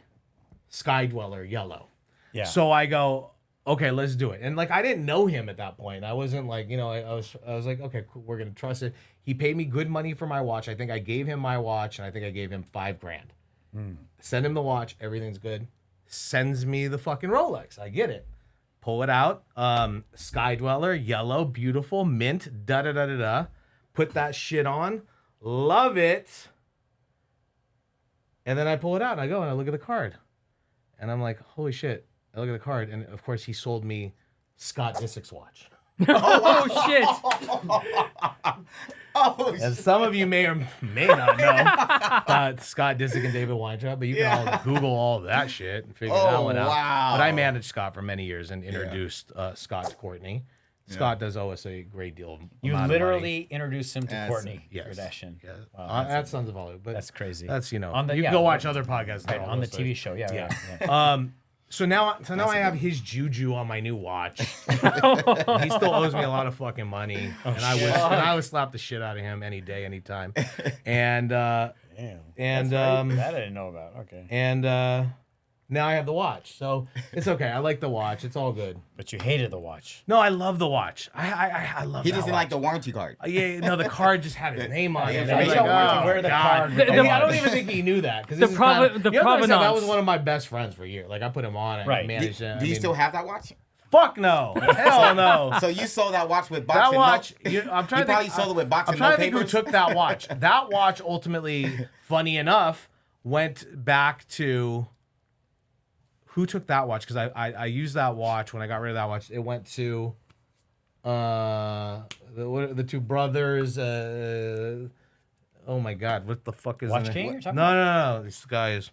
Sky Dweller yellow. Yeah. So I go, okay, let's do it. And like I didn't know him at that point. I wasn't like, I was like, okay, cool, we're gonna trust it. He paid me good money for my watch. I think I gave him my watch, and I think I gave him $5,000. Send him the watch. Everything's good. Sends me the fucking Rolex. I get it. Pull it out. Sky Dweller, yellow, beautiful, mint, da-da-da-da-da. Put that shit on. Love it. And then I pull it out, and I go, and I look at the card. And I'm like, holy shit. I look at the card, and of course, he sold me Scott Disick's watch. Oh shit! As some of you may or may not know, Scott Disick and David Weintraub, but you can all Google all that shit and figure that one out. Wow. But I managed Scott for many years and introduced Scott to Courtney. Scott does owe us a great deal of You amount of money. literally introduced him to Yes. Kourtney Yes. Kardashian. Yeah. Wow, That's Sons of Hollywood. But that's crazy. That's, On the- you yeah, can go watch other podcasts. right, and all on the those TV things. show. Yeah. Yeah. So now I have his juju on my new watch. He still owes me a lot of fucking money, and I would slap the shit out of him any day, anytime. And Damn. and that I didn't know about. Okay. and Now I have the watch, so it's okay. I like the watch. It's all good. But you hated the watch. No, I love the watch. I love. He that doesn't watch. like the warranty card. Yeah, no, the card just had his name on it. Yeah, I was they like, don't want to oh, wear the God. card. I don't even think he knew that. The provenance. That was one of my best friends for a year. Like I put him on and Right. managed it. Do you still have that watch? Fuck no. Hell no. So you sold that watch with box That and watch, no, I'm trying you to probably think, sold it with box I'm and trying no to think who papers? took that watch. That watch ultimately, funny enough, went back to who took that watch? Because I used that watch when I got rid of that watch. It went to the two brothers. Oh my God, what the fuck is Watch in King it? you're talking No. These guys,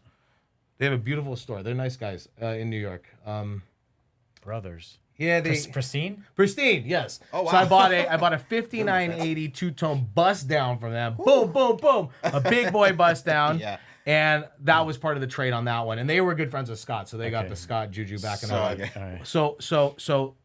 they have a beautiful store. They're nice guys in New York. Brothers. Yeah, they Pristine? Pristine, yes. Oh, wow. So I bought a 5980 two-tone bust down from them. Boom, boom, boom. A big boy bust down. Yeah. And that was part of the trade on that one. And they were good friends with Scott, so they got Okay. the Scott juju back in So, their life. okay. All right. So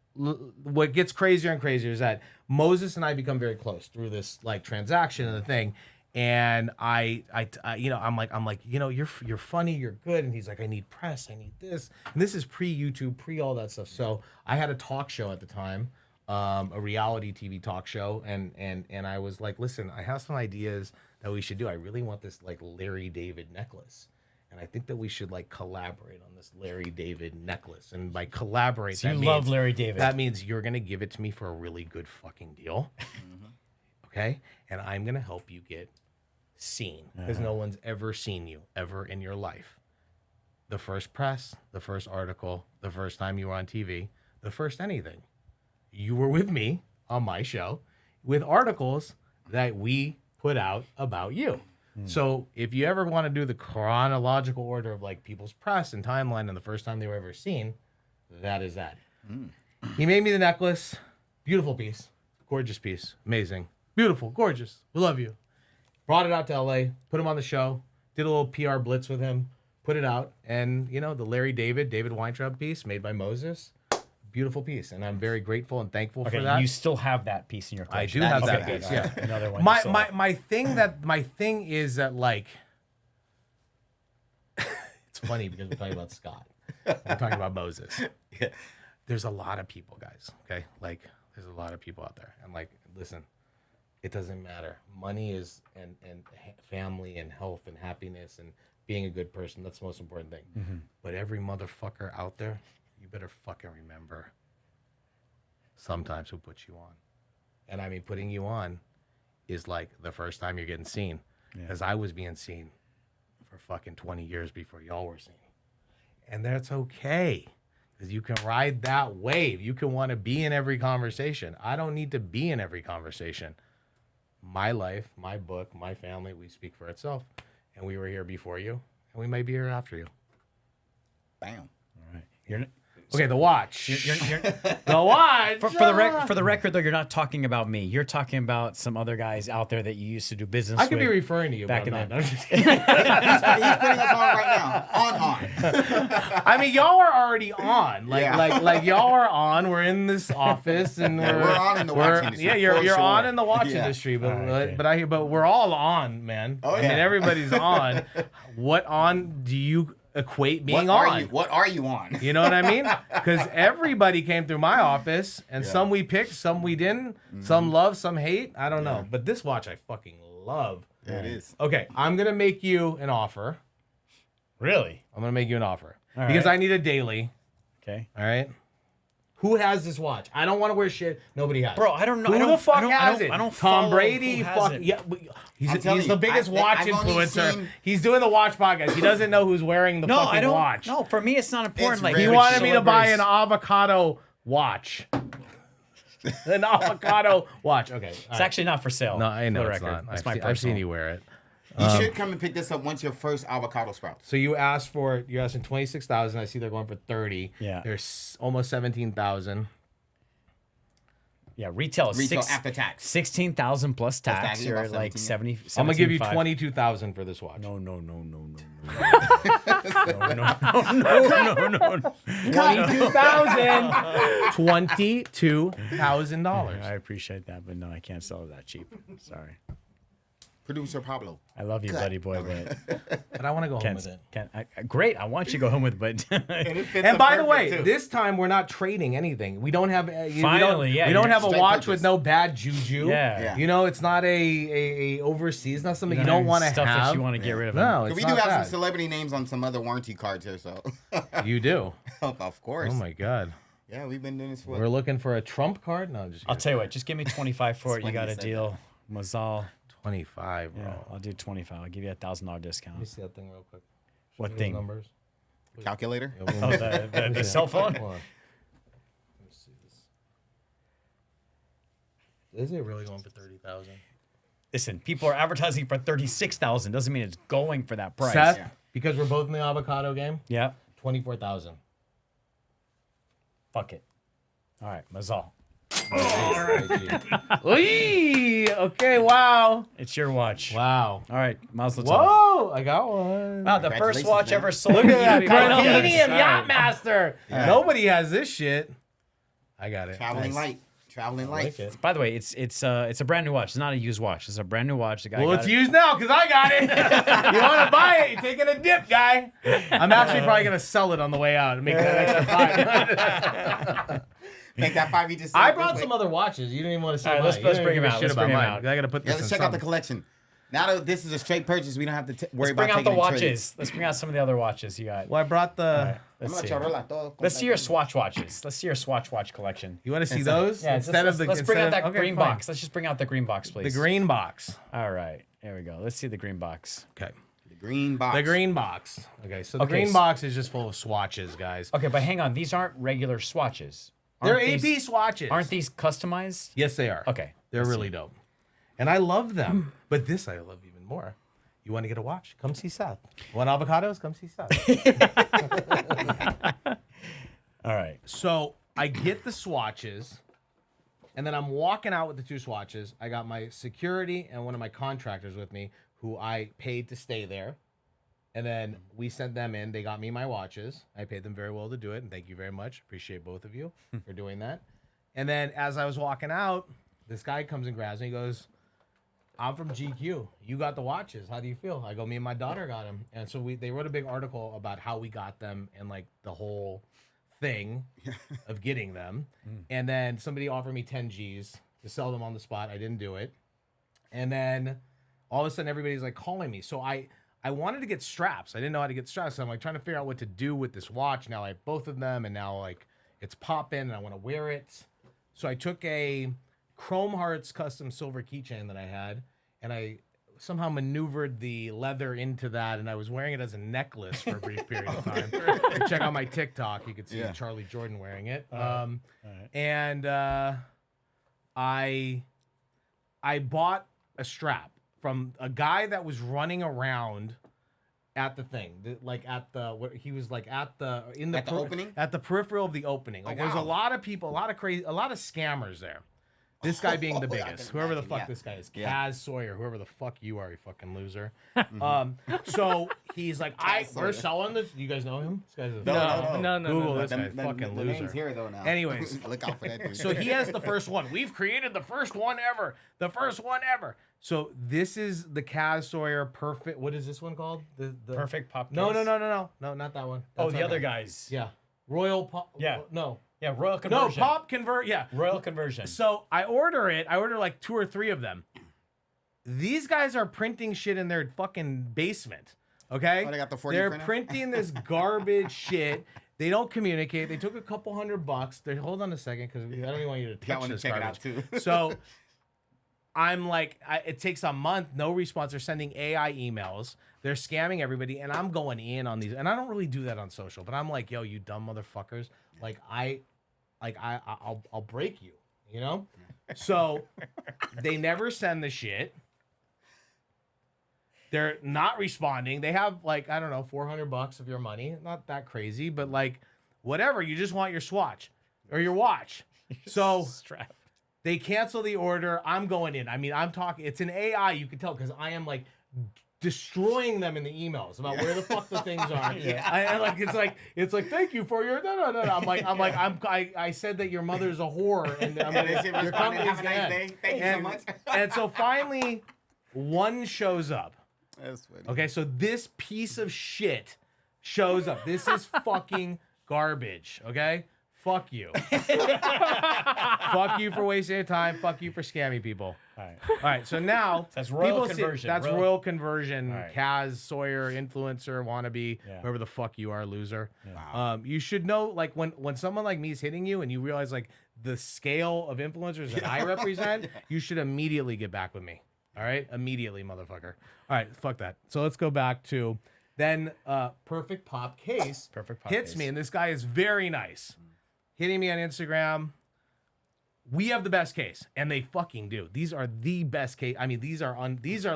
what gets crazier and crazier is that Moses and I become very close through this like transaction and the thing. And I I'm like, you're funny, you're good. And he's like, I need press, I need this. And this is pre-YouTube, pre all that stuff. So I had a talk show at the time, a reality TV talk show, and I was like, listen, I have some ideas that we should do. I really want this like Larry David necklace. And I think that we should like collaborate on this Larry David necklace. And by collaborate, So that you means, love Larry David. That means you're gonna give it to me for a really good fucking deal. Okay? And I'm gonna help you get seen because no one's ever seen you ever in your life. The first press, the first article, the first time you were on TV, the first anything. You were with me on my show with articles that we put out about you. So if you ever want to do the chronological order of like people's press and timeline and the first time they were ever seen, that is that. He made me the necklace. Beautiful piece. Gorgeous piece. Amazing. Beautiful. Gorgeous. We love you. Brought it out to LA, put him on the show, did a little PR blitz with him, put it out, and the Larry David Weintraub piece made by Moses, beautiful piece, and I'm very grateful and thankful Okay, for that. you still have that piece in your I collection. do have that Okay, piece, good. yeah. All right. Another one. you my sold. my thing is that like it's funny because we're talking about Scott. We're talking about Moses. Yeah. There's a lot of people, guys. Okay, like there's a lot of people out there, and like listen. It doesn't matter. Money is and family and health and happiness and being a good person. That's the most important thing. But every motherfucker out there, you better fucking remember sometimes who puts you on. And I mean, putting you on is like the first time you're getting seen. Because I was being seen for fucking 20 years before y'all were seen. And that's okay. Because you can ride that wave. You can want to be in every conversation. I don't need to be in every conversation. My life, my book, my family, we speak for itself. And we were here before you, and we might be here after you. Bam. All right. You're, Okay, the watch. you're, The watch. for the record, though, you're not talking about me. You're talking about some other guys out there that you used to do business I with. could be referring to you back but in I'm the- not. I'm just kidding. He's putting us on right now. On. I mean, y'all are already on. Like, Yeah. like y'all are on. We're in this office, and we're on in the watch industry, Yeah, you're for you're sure. on in the watch Yeah. industry, but Okay. but we're all on, man. Oh, I mean, yeah. everybody's on. What on do you equate being on? What are you on? You know what I mean? Because everybody came through my office, and Yeah. some we picked, some we didn't. Some love, some hate. I don't know. But this watch I fucking love. There it is. Okay, I'm gonna make you an offer. Really? I'm gonna make you an offer All because right. I need a daily. Okay. All right. Who has this watch? I don't want to wear shit. Nobody has. Bro, I don't know. Who I don't, the fuck I don't, has I don't, it? I don't Tom follow Brady. who has Fuck it. yeah. He's I'm telling the you, biggest watch I've only influencer. seen- He's doing the watch podcast. He doesn't know who's wearing the No, fucking I don't. watch. No, for me, it's not important. It's like rare. He Which wanted me to buy an celebrities- avocado watch. An avocado watch. Okay. It's actually not for sale. No, I know for the it's record. not. That's I've, my I've seen personal. you wear it. You should come and pick this up once your first avocado sprouts. So you asked for you're asking 26,000. I see they're going for 30. Yeah. There's almost 17,000. Yeah, retail is Retail after tax. 16,000 plus tax. tax, You're about at like 17, 70. I'm gonna give you 17.5. 22,000 for this watch. No. No. $22,000. I appreciate that, but no, I can't sell it that cheap. Sorry. Producer Pablo. I love you, buddy boy, but But I want to go home with it. great. I want you to go home with, but And by the way, this time we're not trading anything. We don't have. Finally, yeah, we don't you're have a straight watch purchase. with no bad juju. Yeah. You know, it's not a overseas. Not something you don't want to stuff have. that you want to get rid of. No, it's we not do have that. some celebrity names on some other warranty cards here, so. You do. Of course. Oh my God. Yeah, we've been doing this for. We're looking for a Trump card. No, I'm just. I'll Kidding. tell you what. Just give me 25 for it. You funny got you a said deal, Mazal. 25, bro. Yeah, I'll do 25. I'll give you $1,000 Let me discount. see that thing real quick. What Show me those thing? Numbers. Calculator? Yeah, Oh, the cell phone. Hold on. Let me see this. Is it really going for 30,000? Listen, people are advertising for 36,000. Doesn't mean it's going for that price. Seth, Yeah. because we're both in the avocado game, Yeah. 24,000. Fuck it. All right, Mazal. Oy! Okay, wow. It's your watch. Wow. All right, Mazel tov. Whoa, I got one. Wow, the first Congratulations, watch man. ever sold. Look at that. to eBay. Titanium All right. Yacht-Master. Nobody has this shit. I got it. Traveling Nice. light. Traveling light. like it. By the way, it's a brand new watch. It's not a used watch. It's a brand new watch. The guy Well, got it's it. used now because I got it. You want to buy it? You're taking a dip, guy. I'm actually probably going to sell it on the way out and make that extra 5. Make that 5 you just I said brought real some quick. other watches. You didn't even want to see All right, mine. let's You didn't bring give him a out. shit Let's about bring him mine. out. I got to put Yeah, this let's in check out the something. collection. Now that this is a straight purchase, we don't have to worry Let's bring about out the taking watches. trades. Let's bring out some of the other watches you got. Well, I brought the... All right, I'm let's gonna see. charla todo. Let's see your Swatch watches. Let's see your Swatch watch collection. You want to see those? Yeah, instead of the... let's bring out instead that of- okay, green fine. box. Let's just bring out the green box, The please. green box. All right, there we go. Let's see the green box. Okay. The green box. The green box. Okay, so the Okay, green so- box is just full of swatches, guys. Okay, but hang on. These aren't regular swatches. They're Aren't AP these- swatches. Aren't these customized? Yes, they are. Okay. They're let's really see. dope. And I love them. But this I love even more. You want to get a watch? Come see Seth. Want avocados? Come see Seth. All right. So I get the swatches, and then I'm walking out with the two swatches. I got my security and one of my contractors with me who I paid to stay there. And then we sent them in. They got me my watches. I paid them very well to do it. And thank you very much. Appreciate both of you for doing that. And then as I was walking out, this guy comes and grabs me. He goes, I'm from GQ. You got the watches. How do you feel? I go, me and my daughter got them. And so they wrote a big article about how we got them and like the whole thing of getting them. And then somebody offered me 10 G's to sell them on the spot. I didn't do it. And then all of a sudden everybody's like calling me. So I wanted to get straps. I didn't know how to get straps. So I'm like trying to figure out what to do with this watch. Now I have both of them and now like it's popping and I want to wear it. So I took a Chrome Hearts custom silver keychain that I had and I somehow maneuvered the leather into that and I was wearing it as a necklace for a brief period of time. Check out my TikTok. You could see Charlie Jordan wearing it. And I bought a strap from a guy that was running around at the thing, he was like at the opening? at the peripheral of the opening. Like there's a wow. lot of people, a lot of scammers there. This guy being the I can biggest, whoever the imagine, fuck yeah. this guy is, Yeah. Kaz Sawyer, whoever the fuck you are, you fucking loser. So he's like, we're Sawyer. selling this. You guys know him? This guy's a No. Google this The- guy's the- fucking the loser. name's here though now. Anyways. Look out for that dude. So he has the first one. We've created the first one ever. The first one ever. So this is the Kaz Sawyer perfect. What is this one called? The Perfect pop. No, case? no, not that one. Oh, That's the our other guy. guys. Yeah, Royal Pop. Yeah. No, Yeah, Royal no, Conversion. Pop Convert. Yeah. Royal Conversion. So I order it. I order like 2 or 3 of them. These guys are printing shit in their fucking basement. Okay. Oh, they got the 4D They're printer? printing this garbage shit. They don't communicate. They took a couple $100. Hold on a second, because I don't even want you to I touch want to this check garbage. it out too. So I'm like, it takes a month, no response. They're sending AI emails. They're scamming everybody, and I'm going in on these. And I don't really do that on social, but I'm like, yo, you dumb motherfuckers. I'll break you, you know? So they never send the shit. They're not responding. They have like, I don't know, $400 of your money. Not that crazy, but like, whatever. You just want your Swatch or your watch. So Strap. they cancel the order. I'm going in. I mean, I'm talking. It's an AI. You can tell because I am like destroying them in the emails about where the fuck the things are. It's like thank you for your no. I said that your mother's a whore and I'm They should your respond and company's have a nice gonna day. Thank you so much. and so finally one shows up. That's funny. Okay, so this piece of shit shows up. This is fucking garbage. Okay, fuck you. Fuck you for wasting your time. Fuck you for scamming people. All right. All right, so now That's royal people conversion. that's royal conversion. All right. Kaz, Sawyer, influencer, wannabe, Yeah. whoever the fuck you are, loser. Wow. You should know, like when someone like me is hitting you and you realize like the scale of influencers that I represent, you should immediately get back with me. All right, immediately, motherfucker. All right, fuck that. So let's go back to then. Perfect Pop Case Perfect Pop hits Case. me, and this guy is very nice, hitting me on Instagram. We have the best case, and they fucking do. These are the best case. I mean, these are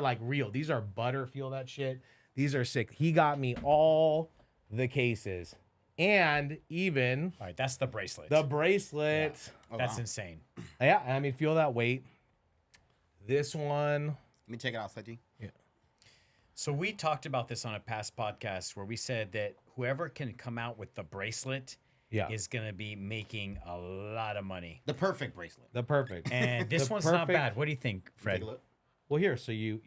like real. These are butter. Feel that shit. These are sick. He got me all the cases, and even All right, that's the bracelet. the bracelet. Oh, That's wow. insane. Yeah, I mean, feel that weight. This one. Let me check it out, Seji. So we talked about this on a past podcast where we said that whoever can come out with the bracelet Yeah. is going to be making a lot of money. The perfect bracelet. The perfect. And this The one's not perfect- bad. What do you think, Fred? Take a look. Well, here, so you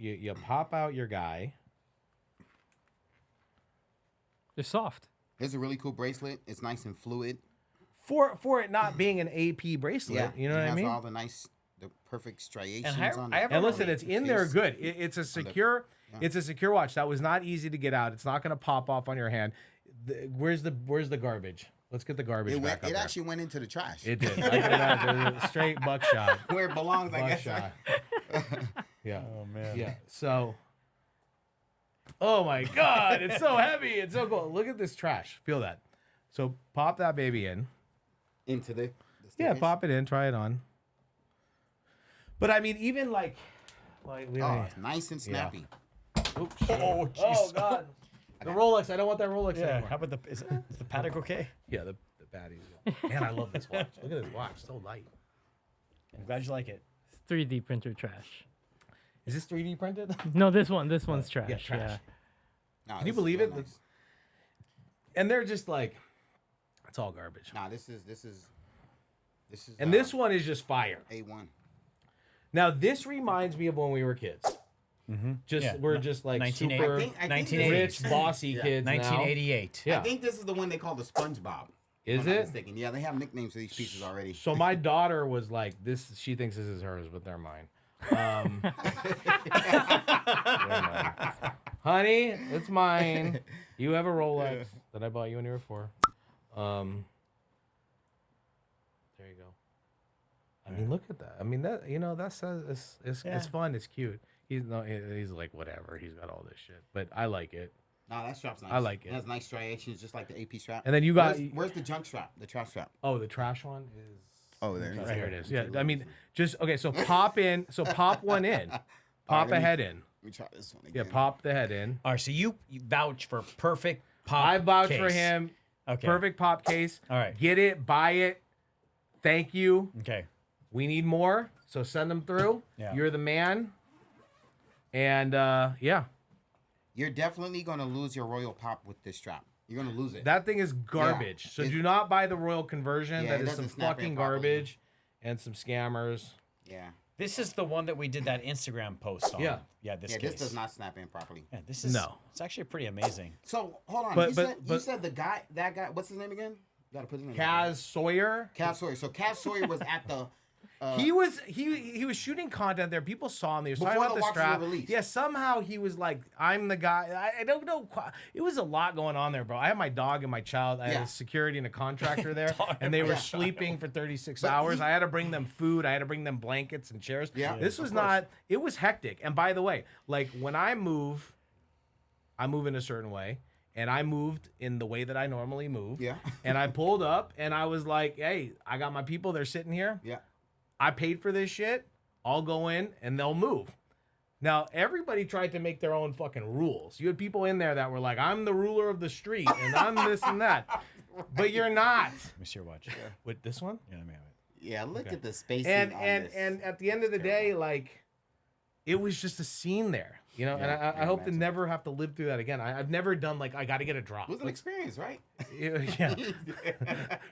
pop out your guy. They're soft. It's a really cool bracelet. It's nice and fluid. For it not being an AP bracelet, you know it what I has mean? all the perfect striations And on I it. have And a listen, really- it's in there Case. good. It's a secure. It's a secure watch. That was not easy to get out. It's not going to pop off on your hand. Where's the garbage? Let's get the garbage It, back went, it up there. actually went into the trash. It did. I can imagine. It was straight buckshot. Where it belongs, I guess. Buckshot. Yeah. Oh, man. Yeah. So. Oh my God! It's so heavy. It's so cool. Look at this trash. Feel that. So pop that baby in. Into the Yeah, staircase. pop it in. Try it on. But I mean, even like Oh, really. it's nice and snappy. Oops, Oh, oh jeez. God. The Rolex. I don't want that Rolex Yeah. anymore. How about is the paddock okay? Yeah, the baddies. Man, I love this watch. Look at this watch. So light. I'm glad you like it. It's 3D printer trash. Is this 3D printed? No, this one's trash. Yeah, trash. Yeah. No, Can you this is believe real it? nice. And they're just like, it's all garbage. Nah, this is. And this one is just fire. A1. Now this reminds me of when we were kids. Just Yeah, we're just like 1980. super I think 1980. rich, bossy kids. now. 1988. Yeah. I think this is the one they call the SpongeBob. Is if I'm not it? mistaken. Yeah, they have nicknames for these pieces already. So my daughter was like, "This." She thinks this is hers, but they're mine. They're mine. Honey, it's mine. You have a Rolex that I bought you when you were 4. There you go. I mean, look at that. I mean, that that's it's fun. It's cute. He's like whatever. He's got all this shit, but I like it. Nah, that strap's nice. I like it. It has nice striations, just like the AP strap. And then you got Where's the junk strap? The trash strap. oh, the trash one is Oh, there right here. It is. Yeah, I mean, just okay. So pop in. So pop one in. Pop let a me- head in. Let me try this one Yeah, again. pop the head in. All right, so you vouch for perfect pop. I vouch for case. him. Okay. Perfect pop case. All right. Get it. Buy it. Thank you. Okay. We need more. So send them through. Yeah. You're the man. And yeah, You're definitely going to lose your Royal Pop with this strap. You're going to lose it. that thing is garbage. So do not buy the Royal conversion. Yeah, That it is some doesn't snap in fucking properly. garbage and some scammers. yeah. This is the one that we did that Instagram post on. Yeah. Yeah, this Yeah, case. this does not snap in properly. Yeah, this is No. It's actually pretty amazing. So, hold on. But- you, but- said, you but- said that guy, what's his name again? You got to put his name. Kaz Sawyer. Cass Sawyer. So, Cass Sawyer was at the... He was shooting content there. People saw him. He was talking Before about the the watches were strap. released. Yeah, somehow he was like, "I'm the guy." I don't know. It was a lot going on there, bro. I had my dog and my child. I had Yeah. a security and a contractor there, Dog and they were yeah. sleeping for 36 But hours. he- I had to bring them food. I had to bring them blankets and chairs. Yeah, This of was course. not. It was hectic. And by the way, like when I move in a certain way. And I moved in the way that I normally move. Yeah. And I pulled up and I was like, "Hey, I got my people. They're sitting here. Yeah. I paid for this shit. I'll go in and they'll move." Now, everybody tried to make their own fucking rules. You had people in there that were like, "I'm the ruler of the street and I'm this and that." But you're not. Let me see your watch. With this one? Yeah, let me have it. Yeah, look at the spacing And on and this. and at the end of the day, like, it was just a scene there. You know, and I hope to never have to live through that again. I've never done like I got to get a drop. It was an experience, right? Yeah.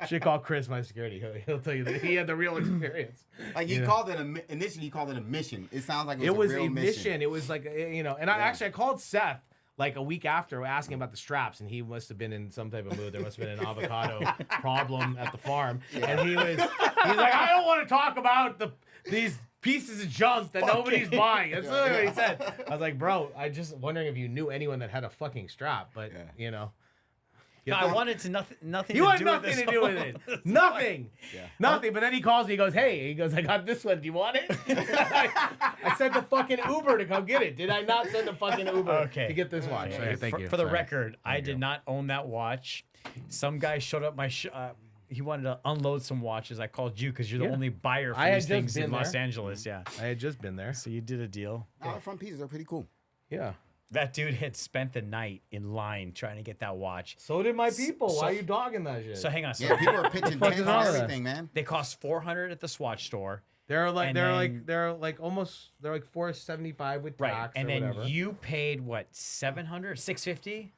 Should call Chris, my security. He'll tell you that he had the real experience. Like he called it initially he called it a mission. It sounds like it was a real mission. It was like and I called Seth like a week after asking about the straps, and he must have been in some type of mood. There must have been an avocado problem at the farm, and he's like, I don't want to talk about these pieces of junk that nobody's buying. That's literally what he said. I was like, bro, I just wondering if you knew anyone that had a fucking strap, but No, I wanted to nothing. You to had do nothing with this to do with it. Nothing. Nothing. But then he calls me. He goes, "Hey," he goes, "I got this one. Do you want it?" I sent the fucking Uber to come get it. Did I not send the fucking Uber to get this watch? Okay. Thank you. For the record, I did not own that watch. Some guy showed up my. He wanted to unload some watches. I called you because you're the only buyer for these things in Los Angeles. Yeah, I had just been there. So you did a deal. The front pieces are pretty cool. Yeah. That dude had spent the night in line trying to get that watch. So did my people. Why are you dogging that shit? So hang on. Yeah, people are pitching tents and everything, man. They cost $400 at the Swatch store. They're like $475 with tax and or then whatever. you paid what, $700, $650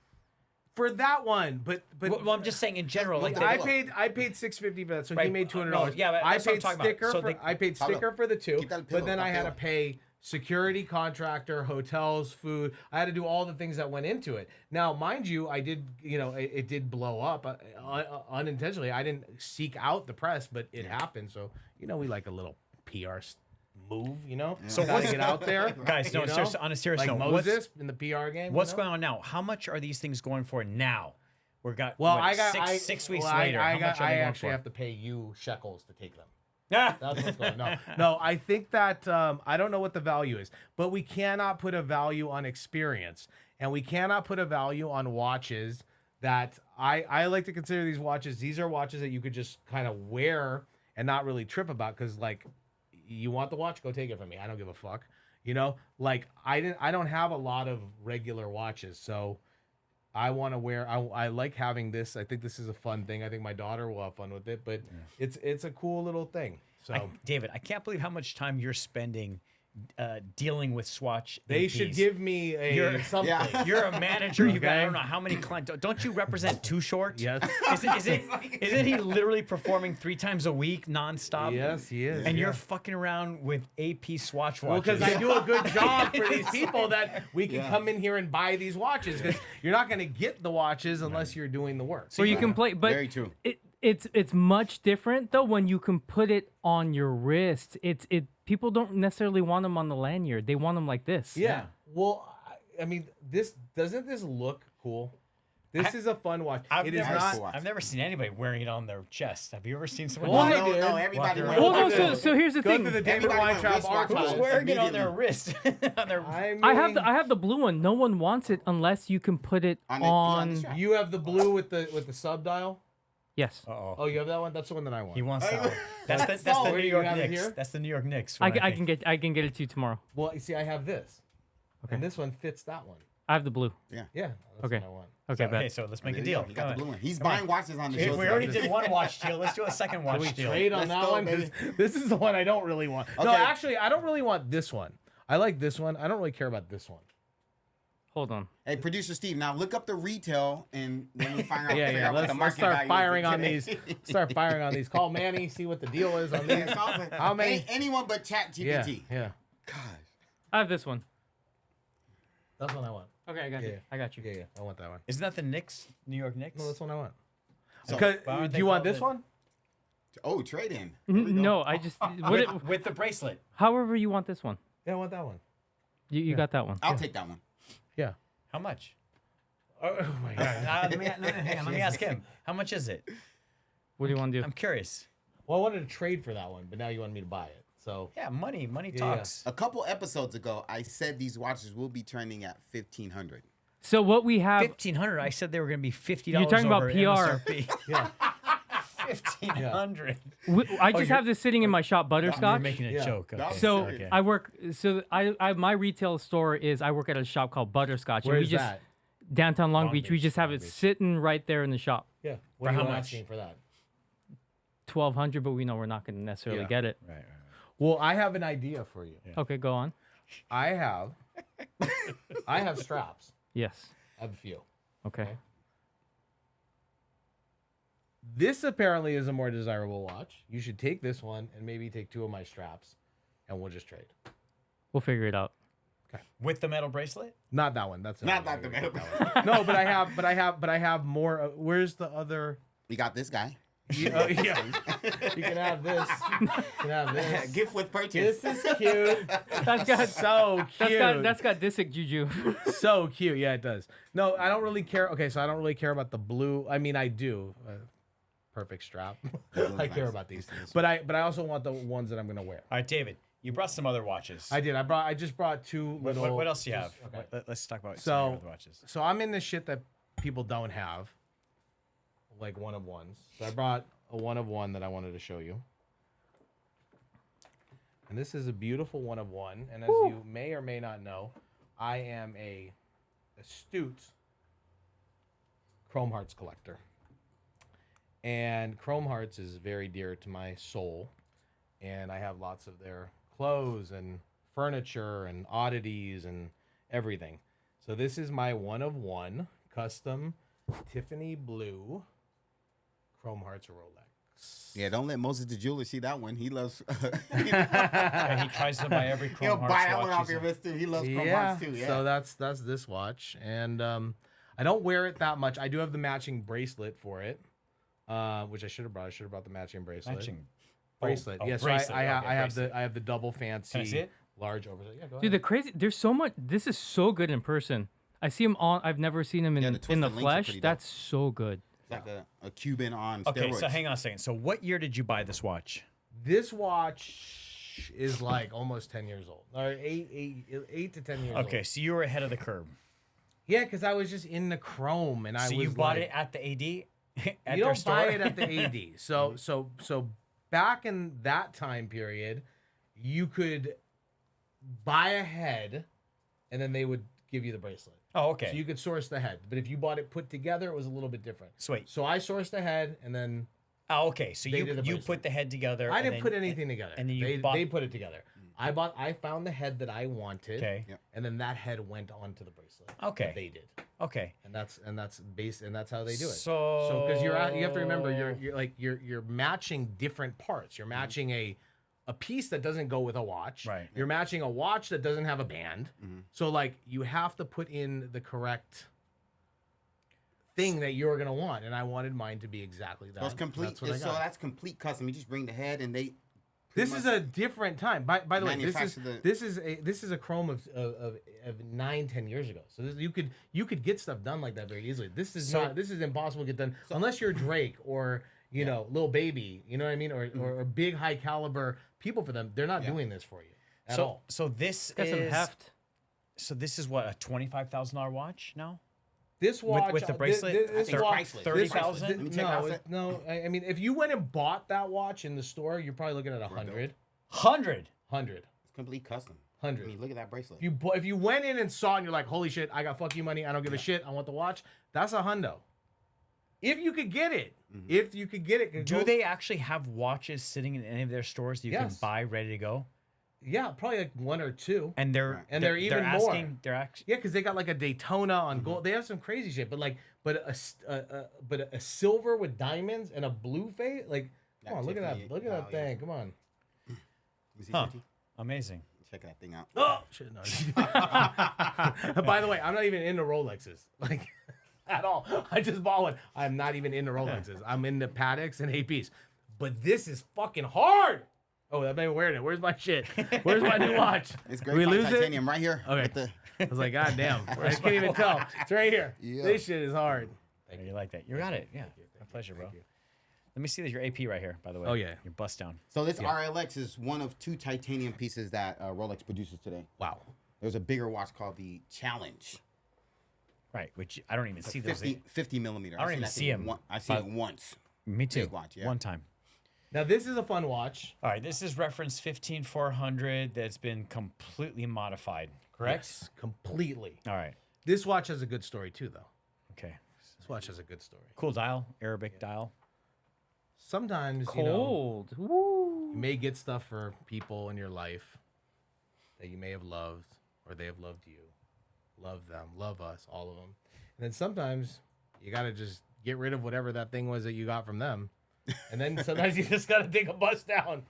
for that one, but well, I'm just saying in general. like I paid $650 for that, so he made $200. No, yeah, but I that's what I'm paid talking sticker about. So I paid sticker for the two, Keep that but then pillow, I had to pillow. pay security, contractor, hotels, food. I had to do all the things that went into it. Now, mind you, I did, it did blow up unintentionally. I didn't seek out the press, but it happened. So, we like a little PR move, So gotta get out there, Guys, no, on a serious like note, Moses in the PR game. What's going on now? How much are these things going for now? Well, six weeks later. How much are they I going actually for? have to pay you shekels to take them. Ah! That's what's going on. No, I think that I don't know what the value is, but we cannot put a value on experience, and we cannot put a value on watches that I like to consider these watches. These are watches that you could just kind of wear and not really trip about because, like, you want the watch, go take it from me. I don't give a fuck. Like I don't have a lot of regular watches, so I want to wear. I like having this. I think this is a fun thing. I think my daughter will have fun with it, but it's a cool little thing. So David, I can't believe how much time you're spending dealing with Swatch. they APs. should give me something. You're a manager. You got I Okay. don't know how many clients. Don't you represent Too Short? Yes. Isn't he literally performing 3 times a week nonstop? Yes, he is. And you're fucking around with AP Swatch Well, watches. because I do a good job for these people that we can come in here and buy these watches because you're not going to get the watches unless you're doing the work. So you can play, but Very true. It's much different though when you can put it on your wrist. People don't necessarily want them on the lanyard. They want them like this. Yeah. Well, I mean, doesn't this look cool? This is a fun watch. It is not. I've never seen anybody wearing it on their chest. Have you ever seen someone? Well, do I that? did. Everybody. Walking Well, no. wears it. So here's the Go thing. to the David Everybody Weintraub wears wristwatches. Who's archive. wearing it on their Immediately. wrist? On their... I have the blue one. No one wants it unless you can put it On on. the strap. You have the blue with the sub dial. Yes. Oh, you have that one. That's the one that I want. He wants that one. That's the Where New do you York have it Knicks. here? That's the New York Knicks. I one, can think. get it to you tomorrow. Well, you see, I have this, and this one fits that one. I have the blue. Yeah, that's Okay. what I want. Okay, Okay, bet. so let's make a There you deal. go. He got the Come blue on. one. He's buying watches on the show. We already did one watch deal. Let's do a second watch Can we deal. trade on Let's that go, one? 'Cause baby. this is the one I don't really want. No, Okay. actually, I don't really want this one. I like this one. I don't really care about this one. Hold on. Hey, producer Steve, now look up the retail and when we find out, figure Yeah. out what the Let's market start value is firing on today. these. Start firing on these. Call Manny. See what the deal is on these. Yeah, so I was like, How many? Anyone but ChatGPT. Yeah. Gosh. I have this one. That's what I want. Okay, I got you. Yeah. I got you. Yeah. I want that one. Isn't that the Knicks? New York Knicks? No, that's what I want. So, Because why aren't do they you want called this the- one? oh, trade in. No, I just With the bracelet. however you want this one. Yeah, I want that one. You got that one. I'll take that one. Yeah. How much? Oh my god. Let me ask him. How much is it? What do you want to do? I'm curious. Well, I wanted to trade for that one, but now you want me to buy it. So Yeah, money yeah. talks. A couple episodes ago, I said these watches will be trending at 1,500. So what we have 1,500. I said they were going to be $50. You're talking about over PR. MSRP. yeah. 1,500. I just you're- have this sitting in my shop, You're Butterscotch. making a Yeah. joke. Okay. So okay. I work. So I my retail store is I work at a shop called Butterscotch, Where and we is just that? downtown Long Long Beach. We Beach, just have Long it Beach. sitting right there in the shop. Yeah. For What are how you much? asking for that? 1,200, but we know we're not going to necessarily Yeah. get it. Right. Well, I have an idea for you. Okay, go on. I have I have straps. Yes. I have a few. Okay. This apparently is a more desirable watch. You should take this one and maybe take 2 of my straps, and we'll just trade. We'll figure it out. With the metal bracelet? Not that one. That's Not that the metal. No, but I have more. Where's the other? We got this guy. Yeah, yeah. You can have this. You can have this. Gift with purchase. This is cute. That's got So cute. that's got Disick juju. So cute. Yeah, it does. No, I don't really care. Okay, so I don't really care about the blue. I mean, I do. Perfect strap. I care about these, but I also want the ones that I'm gonna wear. All right, David, you brought some other watches. I did. I just brought 2 little. What else do you have? Okay. Let's talk about some of your other watches. So I'm in the shit that people don't have, like one of ones. So I brought a one of one that I wanted to show you. And this is a beautiful one of one. And as you may or may not know, I am a astute Chrome Hearts collector. And Chrome Hearts is very dear to my soul. And I have lots of their clothes and furniture and oddities and everything. So this is my one of one custom Tiffany blue Chrome Hearts Rolex. Yeah, don't let Moses the jeweler see that one. He loves. Yeah, he tries to buy every He'll Chrome buy Hearts that one watch off he's your in. wrist too. He loves Chrome Hearts too. Yeah. So that's this watch, and I don't wear it that much. I do have the matching bracelet for it, which I should have brought. I should have brought the matching bracelet. Matching Bracelet. Oh, yes, bracelet. so I Okay, have bracelet. I have the double fancy Can I see it? large oversized. Yeah, go Dude, ahead. there's so much. This is so good in person. I see him on. I've never seen him Yeah, in the the twisted links are flesh. pretty dope. That's so good. It's like a Cuban on Okay, steroids. so hang on a second. So what year did you buy this watch? This watch is like almost 10 years old, or 8 to 10 years old. Okay, so you were ahead of the curve. Yeah, because I was just in the Chrome, and I So was you bought like, it at the AD? At you their don't store? buy it at the AD. So back in that time period, you could buy a head, and then they would give you the bracelet. Oh, okay. So you could source the head, but if you bought it put together, it was a little bit different. Sweet. So I sourced the head, and then Oh, okay. So They you did the you bracelet. put the head together. I and didn't then- put anything together. and then you they, bought- they put it together. I found the head that I wanted, Okay. Yep. and then that head went onto the bracelet. Okay. that they did, Okay. and that's how they do it. So because you have to remember you're matching different parts. You're matching a piece that doesn't go with a watch. Right. You're matching a watch that doesn't have a band. So like you have to put in the correct thing that you're gonna want, and I wanted mine to be exactly that. So it's complete. That's what I So got. that's complete custom. You just bring the head and they. This is a different time. By the way, Manufacture the- this is a Chrome of 9-10 years ago. So you could get stuff done like that very easily. This is impossible to get done unless you're Drake or Lil Baby. You know what I mean? Or big high caliber people for them. They're not doing this for you at all. So this Got some is heft. so this is what, a $25,000 watch now? This watch with the bracelet? This think watch, priceless. 30,000? this- Let me check it out. No. I mean, if you went and bought that watch in the store, you're probably looking at 100. 100. 100. It's complete custom. 100. I mean, look at that bracelet. If you went in and saw it and you're like, holy shit, I got fuck you money, I don't give a shit, I want the watch, that's a hundo. If you could get it. If you could get it. Do they actually have watches sitting in any of their stores that you Yes. can buy ready to go? Yeah, probably like 1 or 2. And they're And they're even more. asking, They're actually Yeah, because they got like a Daytona on gold. They have some crazy shit, but a silver with diamonds and a blue face. Like, come on, look at Tiffany- that! Look at that oh, yeah. thing! Come on! Let me see, Huh. Richie. amazing. Check that thing out. Oh shit! No. By the way, I'm not even into Rolexes, like at all. I just bought one. I'm not even into Rolexes. I'm into Pateks and APs. But this is fucking hard. Oh, I'm not even wearing it. Where's my shit? Where's my new watch? It's Did great. we for lose it? titanium right here. Okay. With the, I was like, God damn. I can't even tell. It's right here. Yeah. This shit is hard. You like that? You got it. Yeah. My pleasure, bro. Let me see your AP right here, by the way. Oh, yeah. Your bust down. so this RLX is one of 2 titanium pieces that Rolex produces today. Wow. There's a bigger watch called the Challenge. Right, which I don't even see those. 50 millimeter. I don't seen even that see thing 'em. I've seen it once. Me too. Big watch, yeah. One time. Now, this is a fun watch. All right, this is reference 15400 that's been completely modified, correct? Yes, completely. All right. This watch has a good story, too, though. Okay. This watch has a good story. Cool dial, Arabic dial. Sometimes, Cold. Woo. you may get stuff for people in your life that you may have loved or they have loved you. love them, love us, all of them. And then sometimes you got to just get rid of whatever that thing was that you got from them. And then sometimes you just got to take a bust down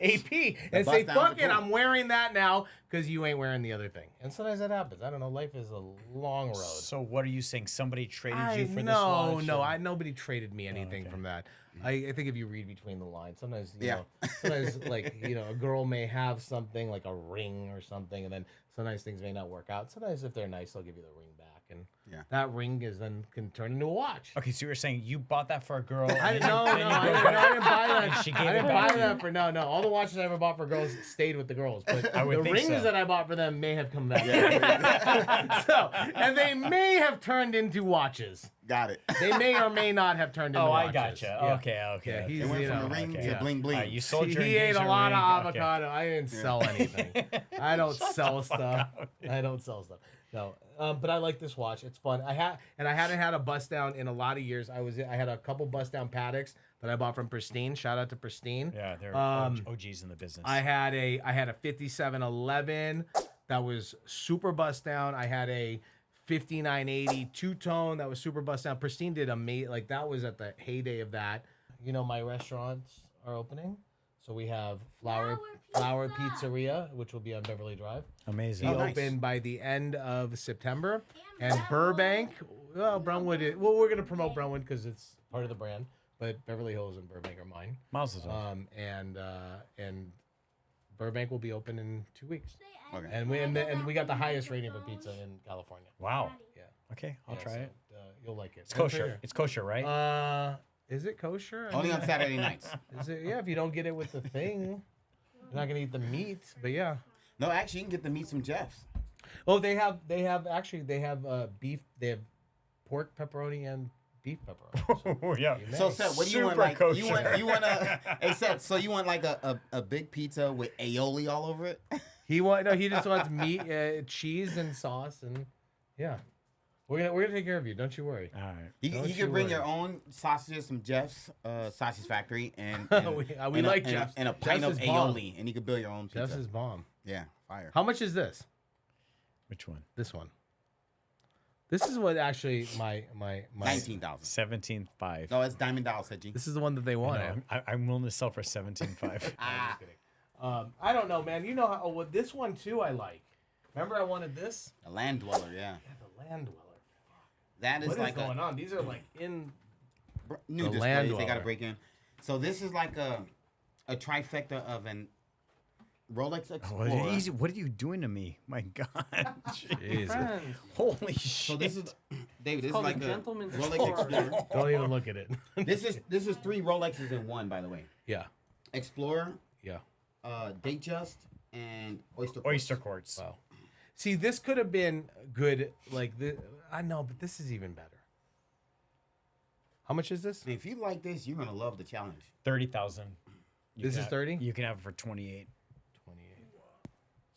AP and say, fuck it, I'm wearing that now because you ain't wearing the other thing. And sometimes that happens. I don't know. Life is a long road. So what are you saying? Somebody traded you for this watch? No, nobody traded me anything from that. I think if you read between the lines, sometimes, you know, sometimes like, you know, a girl may have something like a ring or something, and then sometimes things may not work out. Sometimes if they're nice, they'll give you the ring back. And that ring is then can turn into a watch. Okay, so you were saying you bought that for a girl. I didn't buy that. I didn't buy that for no. All the watches I ever bought for girls stayed with the girls, but the rings that I bought for them may have come back. So, and they may have turned into watches. Got it. They may or may not have turned into watches. I gotcha. Yeah. Okay. He's, It went from the ring to bling bling. You sold your he ate a engagement lot of ring. avocado. I didn't sell anything. I don't sell stuff. I don't sell stuff. No, but I like this watch. It's fun. I hadn't had a bust down in a lot of years. I had a couple bust down Patek's that I bought from Pristine. Shout out to Pristine. Yeah, they're OGs in the business. I had a 5711 that was super bust down. I had a 5980 two-tone that was super bust down. Pristine did like that was at the heyday of that. You know, my restaurants are opening. So we have Flower Pizzeria, which will be on Beverly Drive. Amazing. Be open by the end of September. And Burbank, well, Brownwood. We're gonna promote Brownwood because it's part of the brand. But Beverly Hills and Burbank are mine. Miles is And Burbank will be open in 2 weeks. Okay. And we got the highest rating for pizza in California. Wow. Yeah. Okay, I'll try it. You'll like it. It's kosher. It's kosher, right? Is it kosher? Only on Saturday nights. Is it? Yeah, if you don't get it with the thing, you're not gonna eat the meat. But yeah. No, actually, you can get the meat from Jeff's. Oh, they have beef. They have pork pepperoni and beef pepperoni. Oh yeah. So Seth, what do you want? Like you want a hey Seth, so you want like a big pizza with aioli all over it? He just wants meat, cheese, and sauce, and yeah. We're gonna take care of you. Don't you worry. All right. You can bring your own sausages from Jeff's Sausage Factory, and we like Jeff's. And a pint Jeff's of is bomb. aioli, and you can build your own pizza. Jeff's is bomb. Yeah, fire. How much is this? Which one? This one. This is what actually my 19,000. 17.5. No, it's Diamond Doll, said G. This is the one that they wanted. I'm willing to sell for 17.5. I don't know, man. You know how? Oh, well, this one too. I like. Remember, I wanted this. A Land Dweller, yeah. Yeah, the Land Dweller. That is What like is going on? These are like in new the Land displays. They got to Dweller. break in. So this is like a trifecta of an Rolex Explorer. What are you doing to me? My God. Jesus. Friends. Holy shit. So this is David. This is called like a a gentleman's Rolex Explorer. Explorer. Don't even look at it. This is 3 Rolexes in one, by the way. Yeah. Explorer, Yeah. Datejust, and Oyster Quartz. Oyster Quartz. Wow. See, this could have been good. Like this, I know, but this is even better. How much is this? I mean, if you like this, you're gonna love the challenge. 30,000. This is 30? You can have it for 28. 28.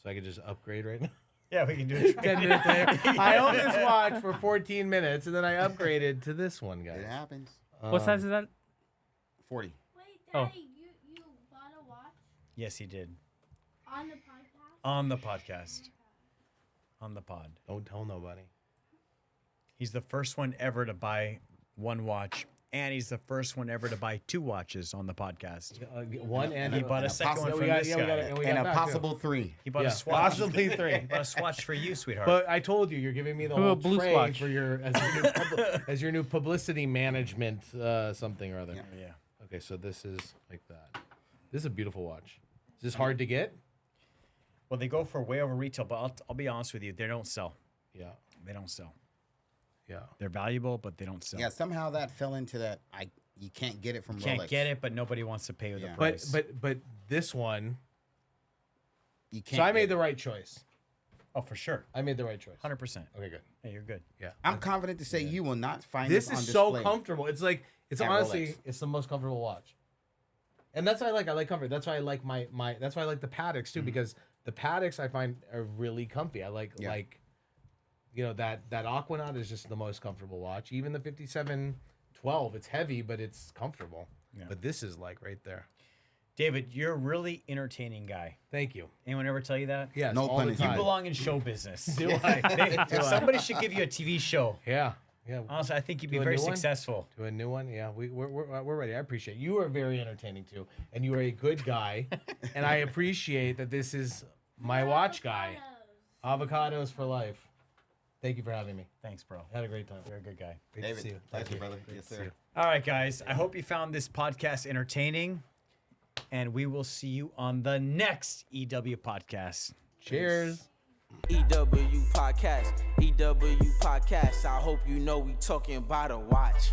So I could just upgrade right now. Yeah, we can do it. 10 minutes later. I owned this watch for 14 minutes, and then I upgraded to this one, guys. It happens. What size is that? 40. Wait, Oh. Daddy, you bought a watch Yes, he did. on the podcast? On the podcast. On the pod. Don't tell nobody. He's the first one ever to buy one watch, and he's the first one ever to buy 2 watches on the podcast. One and He bought a second one we from got- this yeah, we guy. got it, and we And got a that, too. possible 3. He bought Yeah, a Swatch. possibly 3. He bought a Swatch for you, sweetheart. But I told you, you're giving me the Ooh, a whole blue tray Swatch. for your as your new publicity management something or other. yeah. Okay, so this is like that. This is a beautiful watch. Is this hard to get? Well, they go for way over retail, but I'll be honest with you, they don't sell. Yeah, They don't sell. yeah. They're valuable, but they don't sell. Yeah, somehow that fell into that. You can't get it from Can't Rolex. get it, but nobody wants to pay the Yeah. price. But this one. You can't. So I get made it. the right choice. oh, for sure. I made the right choice. 100%. Okay, good. Hey, you're good. Yeah. I'm confident to say you will not find This this on is so display. comfortable. It's like it's At honestly Rolex. it's the most comfortable watch. And that's why I like comfort. That's why I like my that's why I like the Patek's too, because the Patek's I find are really comfy. I like you know that Aquanaut is just the most comfortable watch. Even the 5712, it's heavy but it's comfortable. Yeah. But this is like right there. David, you're a really entertaining guy. Thank you. Anyone ever tell you that? Yes, No all pun the intended. You time. belong in show business. Do I? Somebody should give you a TV show. Yeah, yeah. Honestly, I think you'd be Do a very new one? successful. To a new one, yeah. We're ready. I appreciate it. You are very entertaining too, and you are a good guy, and I appreciate that this is my watch guy. Avocados for life. Thank you for having me. Thanks, bro. Had a great time. You're a good guy. Great David, to see you. thank you, brother. Great Yes, to see sir. you. All right, guys. I hope you found this podcast entertaining, and we will see you on the next EW podcast. Cheers. EW podcast, EW podcast. I hope you know we talking about a watch.